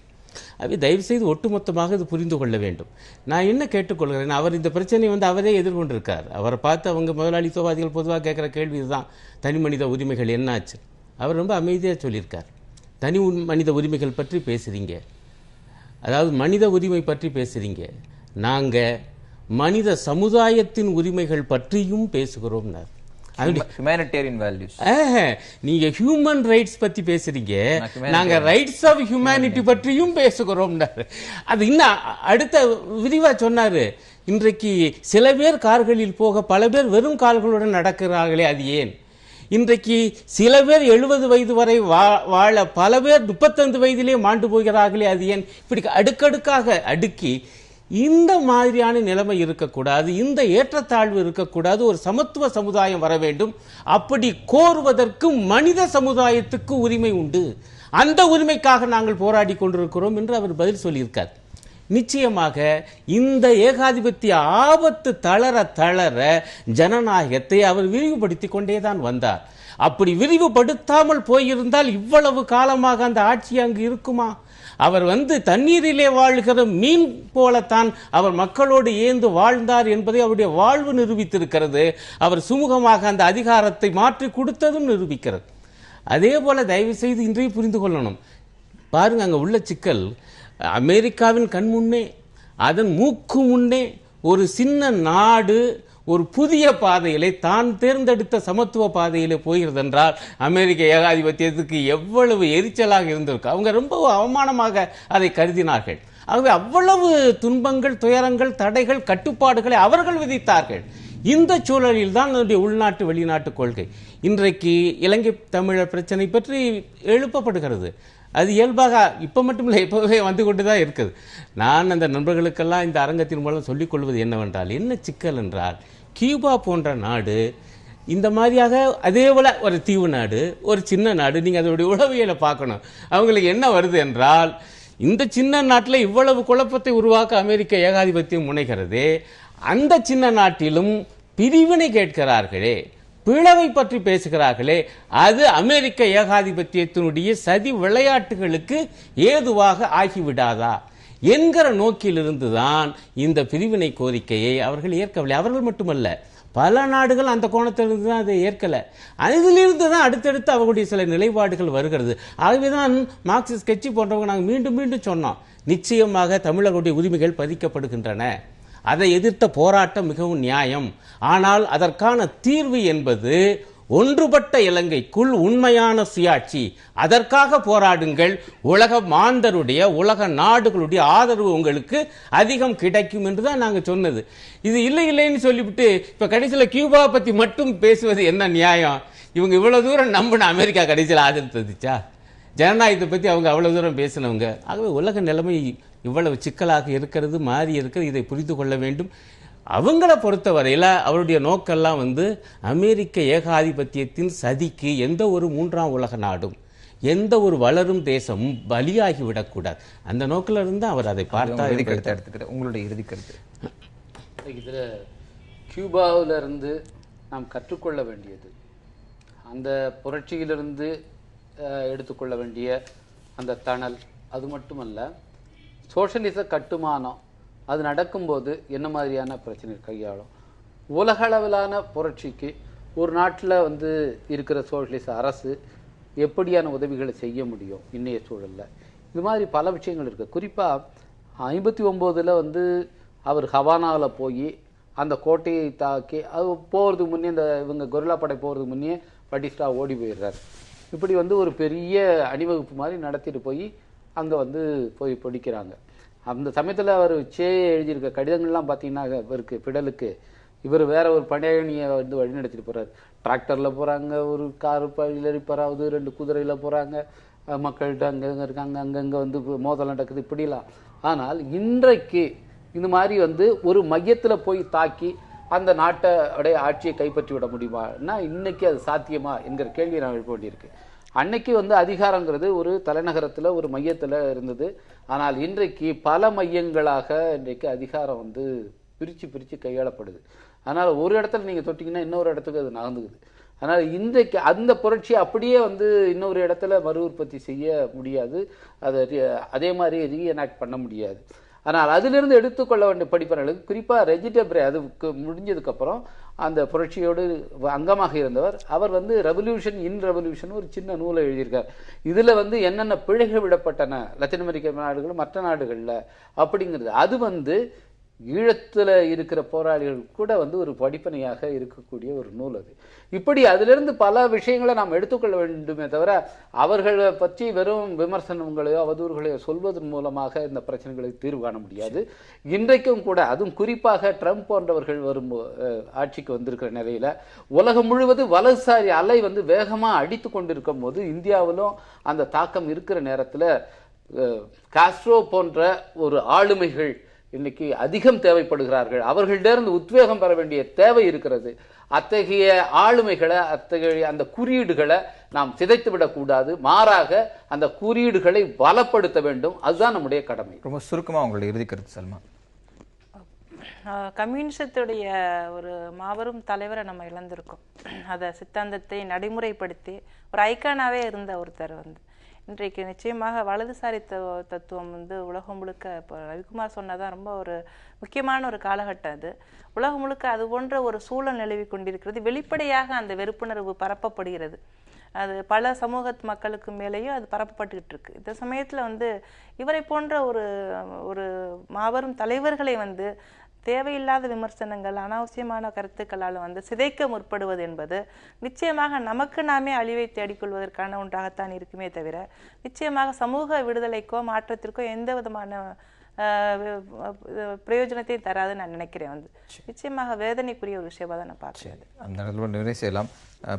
அது தயவு செய்து ஒட்டுமொத்தமாக இது புரிந்து கொள்ள வேண்டும். நான் என்ன கேட்டுக்கொள்கிறேன், அவர் இந்த பிரச்சனையை அவரே எதிர்கொண்டிருக்கார். அவரை பார்த்து அவங்க முதலாளித்துவவாதிகள் பொதுவாக கேட்குற கேள்வி இதுதான், தனி மனித உரிமைகள் என்னாச்சு? அவர் ரொம்ப அமைதியாக சொல்லியிருக்கார். தனி மனித உரிமைகள் பற்றி பேசுறீங்க, அதாவது மனித உரிமை பற்றி பேசுறீங்க, நாங்கள் மனித சமுதாயத்தின் உரிமைகள் பற்றியும் பேசுகிறோம். நீங்க ஹியூமன் ரைட்ஸ் பத்தி பேசுறீங்க, நாங்க ரைட்ஸ் ஆஃப் ஹியூமனிட்டி பற்றியும் பேசுகிறோம். அது இன்னும் அடுத்த விரிவா சொன்னாரு. இன்றைக்கு சில பேர் கார்களில் போக பல பேர் வெறும் கால்களுடன் நடக்கிறார்களே, அது ஏன்? இன்றைக்கு சில பேர் 70 வயது வரை வாழ பல பேர் 35 வயதிலே மாண்டு போகிறார்களே, அது ஏன்? இப்படி அடுக்கடுக்காக அடுக்கி இந்த மாதிரியான நிலைமை இருக்கக்கூடாது, இந்த ஏற்றத்தாழ்வு இருக்கக்கூடாது, ஒரு சமத்துவ சமுதாயம் வர வேண்டும். அப்படி கோருவதற்கு மனித சமுதாயத்துக்கு உரிமை உண்டு, அந்த உரிமைக்காக நாங்கள் போராடி கொண்டிருக்கிறோம் என்று அவர் பதில் சொல்லியிருக்கார். நிச்சயமாக இந்த ஏகாதிபத்திய ஆபத்து தளர தளர ஜனநாயகத்தை அவர் விரிவுபடுத்தி கொண்டேதான் வந்தார். அப்படி விரிவுபடுத்தாமல் போயிருந்தால் இவ்வளவு காலமாக அந்த ஆட்சி அங்கு இருக்குமா? அவர் தண்ணீரிலே வாழ்கிற மீன் போலத்தான் அவர் மக்களோடு ஏந்து வாழ்ந்தார் என்பதை அவருடைய வாழ்வு நிரூபித்திருக்கிறது. அவர் சுமூகமாக அந்த அதிகாரத்தை மாற்றி கொடுத்ததும் நிரூபிக்கிறது. அதே போல தயவு செய்து இன்றைய புரிந்து கொள்ளணும். பாருங்க, அங்க உள்ள சிக்கல், அமெரிக்காவின் கண் முன்னே, அதன் மூக்கு முன்னே ஒரு சின்ன நாடு ஒரு புதிய பாதையிலே, தான் தேர்ந்தெடுத்த சமத்துவ பாதையிலே போகிறது என்றால் அமெரிக்க ஏகாதிபத்தியத்துக்கு எவ்வளவு எரிச்சலாக இருந்திருக்கு. அவங்க ரொம்ப அவமானமாக அதை கருதினார்கள். ஆகவே அவ்வளவு துன்பங்கள், துயரங்கள், தடைகள், கட்டுப்பாடுகளை அவர்கள் விதித்தார்கள். இந்த சூழலில் தான் அதனுடைய உள்நாட்டு வெளிநாட்டு கொள்கை இன்றைக்கு இலங்கை தமிழர் பிரச்சனை பற்றி எழுப்பப்படுகிறது. அது இயல்பாக இப்போ மட்டும் இல்லை, இப்போவே வந்து கொண்டு தான் இருக்குது. நான் அந்த நண்பர்களுக்கெல்லாம் இந்த அரங்கத்தின் மூலம் சொல்லிக் கொள்வது என்னவென்றால், என்ன சிக்கல் என்றால், கியூபா போன்ற நாடு இந்த மாதிரியாக அதே போல ஒரு தீவு நாடு, ஒரு சின்ன நாடு, நீங்கள் அதோடைய உளவியலை பார்க்கணும். அவங்களுக்கு என்ன வருது என்றால், இந்த சின்ன நாட்டில் இவ்வளவு குழப்பத்தை உருவாக்க அமெரிக்க ஏகாதிபத்தியம் முனைகிறது. அந்த சின்ன நாட்டிலும் பிரிவினை கேட்கிறார்களே, பிளவை பற்றி பேசுகிறார்களே, அது அமெரிக்க ஏகாதிபத்தியத்தினுடைய சதி விளையாட்டுகளுக்கு ஏதுவாக ஆகிவிடாதா என்கிற நோக்கிலிருந்து தான் இந்த பிரிவினை கோரிக்கையை அவர்கள் ஏற்கவில்லை. அவர்கள் மட்டுமல்ல, பல நாடுகள் அந்த கோணத்திலிருந்து தான் அதை ஏற்கலை. அதிலிருந்து தான் அடுத்தடுத்து அவர்களுடைய சில நிலைப்பாடுகள் வருகிறது. ஆகவேதான் மார்க்சிஸ்ட் கட்சி போன்றவங்க நாங்கள் மீண்டும் மீண்டும் சொன்னோம், நிச்சயமாக தமிழர்களுடைய உரிமைகள் பறிக்கப்படுகின்றன, அதை எதிர்த்த போராட்டம் மிகவும் நியாயம். ஆனால் அதற்கான தீர்வு என்பது ஒன்றுபட்ட இலங்கைக்குள் உண்மையான சுயாட்சி, அதற்காக போராடுங்கள், உலக மாந்தருடைய, உலக நாடுகளுடைய ஆதரவு உங்களுக்கு அதிகம் கிடைக்கும் என்று தான் நாங்கள் சொன்னது. இது இல்லை இல்லைன்னு சொல்லிவிட்டு இப்ப கடைசியில் கியூபா பத்தி மட்டும் பேசுவது என்ன நியாயம்? இவங்க இவ்வளவு தூரம் நம்பின அமெரிக்கா கடைசியில் ஆதரித்ததுச்சா? ஜனநாயகத்தை பத்தி அவங்க அவ்வளவு தூரம் பேசினவங்க. ஆகவே உலக நிலைமை இவ்வளவு சிக்கலாக இருக்கிறது, மாறி இருக்கிறது. இதை புரிந்து கொள்ள வேண்டும். அவங்கள பொறுத்தவரையில் அவருடைய நோக்கெல்லாம் அமெரிக்க ஏகாதிபத்தியத்தின் சதிக்கு எந்த ஒரு மூன்றாம் உலக நாடும், எந்த ஒரு வளரும் தேசமும் பலியாகி விடக்கூடாது. அந்த நோக்கில் இருந்து அவர் அதை பார்த்தா. உங்களுடைய இறுதி கருத்து இதில் கியூபாவில் இருந்து நாம் கற்றுக்கொள்ள வேண்டியது, அந்த புரட்சியிலிருந்து எடுத்துக்கொள்ள வேண்டிய அந்த தணல், அது மட்டுமல்ல சோஷலிச கட்டுமானம் அது நடக்கும்போது என்ன மாதிரியான பிரச்சனை கையாளும். உலகளவிலான புரட்சிக்கு ஒரு நாட்டில் இருக்கிற சோஷலிச அரசு எப்படியான உதவிகளை செய்ய முடியும் இன்றைய சூழலில்? இது மாதிரி பல விஷயங்கள் இருக்குது. குறிப்பாக 59 அவர் ஹவானாவில் போய் அந்த கோட்டையை தாக்கி அது போகிறதுக்கு முன்னே, இந்த இவங்க கொரில்லா படை போகிறதுக்கு முன்னே பட்டிஸ்டா ஓடி போயிடுறார். இப்படி ஒரு பெரிய அணிவகுப்பு மாதிரி நடத்திட்டு போய் அங்கே போய் பிடிக்கிறாங்க. அந்த சமயத்தில் அவர் எழுதியிருக்க கடிதங்கள்லாம் பார்த்தீங்கன்னா இவருக்கு பிடலுக்கு இவர் வேற ஒரு படையணியை வழி நடத்திட்டு போகிறார். டிராக்டரில் போகிறாங்க, ஒரு காரு பழிலறி பராவது, 2 குதிரையில் போகிறாங்க, மக்கள்கிட்ட அங்கங்கே இருக்காங்க, அங்கங்கே மோதல் நடக்குது, இப்படிலாம். ஆனால் இன்றைக்கு இந்த மாதிரி ஒரு மையத்தில் போய் தாக்கி அந்த நாட்டோடைய ஆட்சியை கைப்பற்றி விட முடியுமான்னா இன்னைக்கு அது சாத்தியமா என்கிற கேள்வி நான் எழுப்ப வேண்டியிருக்கு. அன்னைக்கு அதிகாரங்கிறது ஒரு தலைநகரத்தில் ஒரு மையத்தில் இருந்தது. ஆனால் இன்றைக்கு பல மையங்களாக இன்றைக்கு அதிகாரம் பிரித்து கையாளப்படுது. அதனால் ஒரு இடத்துல நீங்கள் தொட்டிங்கன்னா இன்னொரு இடத்துக்கு அது நகர்ந்துக்குது. அதனால் இன்றைக்கு அந்த புரட்சியை அப்படியே இன்னொரு இடத்துல மறு உற்பத்தி செய்ய முடியாது, அதை அதே மாதிரி ரீஎனாக்ட் பண்ண முடியாது. ஆனால் அதிலிருந்து எடுத்துக்கொள்ள வேண்டிய படிப்பவர்களுக்கு, குறிப்பாக ரெஜிடெப்ரே அதுக்கு முடிஞ்சதுக்கப்புறம் அந்த புரட்சியோடு அங்கமாக இருந்தவர், அவர் ரெவல்யூஷன் இன் ரெவல்யூஷன் ஒரு சின்ன நூலை எழுதியிருக்கார். இதில் என்னென்ன பிழைகள் விடப்பட்டன லத்தீன் அமெரிக்க நாடுகள் மற்ற நாடுகளில் அப்படிங்கிறது, அது ஈழத்தில் இருக்கிற போராளிகள் கூட ஒரு படிப்பனையாக இருக்கக்கூடிய ஒரு நூல் அது. இப்படி அதிலிருந்து பல விஷயங்களை நாம் எடுத்துக்கொள்ள வேண்டுமே தவிர அவர்களை பற்றி வெறும் விமர்சனங்களையோ அவதூறுகளையோ சொல்வதன் மூலமாக இந்த பிரச்சனைகளுக்கு தீர்வு காண முடியாது. இன்றைக்கும் கூட, அதுவும் குறிப்பாக ட்ரம்ப் போன்றவர்கள் வரும் ஆட்சிக்கு வந்திருக்கிற நிலையில உலகம் முழுவதும் வலதுசாரி அலை வேகமாக அடித்து கொண்டிருக்கும் போது இந்தியாவிலும் அந்த தாக்கம் இருக்கிற நேரத்தில் காஸ்ட்ரோ போன்ற ஒரு ஆளுமைகள் இன்னைக்கு அதிகம் தேவைப்படுகிறார்கள். அவர்களிடமிருந்து உத்வேகம் பெற வேண்டிய தேவை இருக்கிறது. அத்தகைய ஆளுமைகளை, அத்தகைய அந்த குறியீடுகளை நாம் சிதைத்து விடக்கூடாது. மாறாக அந்த குறியீடுகளை பலப்படுத்த வேண்டும். அதுதான் நம்முடைய கடமை. ரொம்ப சுருக்கமா உங்களுடைய இறுதி கருத்து சல்மா. கம்யூனிசத்துடைய ஒரு மாபெரும் தலைவரை நம்ம இழந்திருக்கோம். அதை சித்தாந்தத்தை நடைமுறைப்படுத்தி ஒரு ஐக்கானாவே இருந்த ஒருத்தர் இன்றைக்கு நிச்சயமாக வலதுசாரி தத்துவம் உலகம் முழுக்க, இப்போ ரவிக்குமார் சொன்னதான் ரொம்ப ஒரு முக்கியமான ஒரு காலகட்டம் அது. உலகம் முழுக்க அது போன்ற ஒரு சூழல் நிலவி கொண்டிருக்கிறது. வெளிப்படையாக அந்த வெறுப்புணர்வு பரப்பப்படுகிறது. அது பல சமூக மக்களுக்கு மேலேயும் அது பரப்பப்பட்டுக்கிட்டு இருக்கு. இந்த சமயத்தில் இவரை போன்ற ஒரு மாபெரும் தலைவர்களை தேவையில்லாத விமர்சனங்கள், அனாவசியமான கருத்துக்களால் சிதைக்க முற்படுவது என்பது நிச்சயமாக நமக்கு நாமே அழிவை தேடிக்கொள்வதற்கான ஒன்றாகத்தான் இருக்குமே தவிர நிச்சயமாக சமூக விடுதலைக்கோ மாற்றத்திற்கோ எந்த விதமான பிரயோஜனத்தையும் தராதுன்னு நான் நினைக்கிறேன். நிச்சயமாக வேதனைக்குரிய ஒரு விஷயமா தான் நான் பார்க்கிறேன். அந்த இடத்துல நிறைய செய்யலாம்.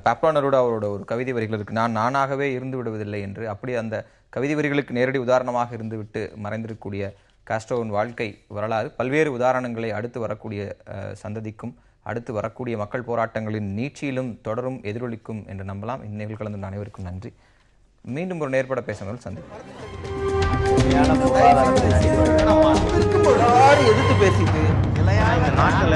பாப்லானரோட அவரோட ஒரு கவிதை வரிகள் இருக்கு, நானாகவே இருந்து விடுவதில்லை என்று. அப்படி அந்த கவிதை வரிகளுக்கு நேரடி உதாரணமாக இருந்துவிட்டு மறைந்திருக்கக்கூடிய காஸ்ட்ரோவின் வாழ்க்கை வரலாறு பல்வேறு உதாரணங்களை அடுத்து வரக்கூடிய சந்ததிக்கும் அடுத்து வரக்கூடிய மக்கள் போராட்டங்களின் நீட்சியிலும் தொடரும் எதிரொலிக்கும் என்று நம்பலாம். இந்நிகழ்வு கலந்து அனைவருக்கும் நன்றி. மீண்டும் ஒரு நேர்பட பேசுங்கள் சந்திப்போம். எதிர்த்து பேசிட்டு நாட்டுல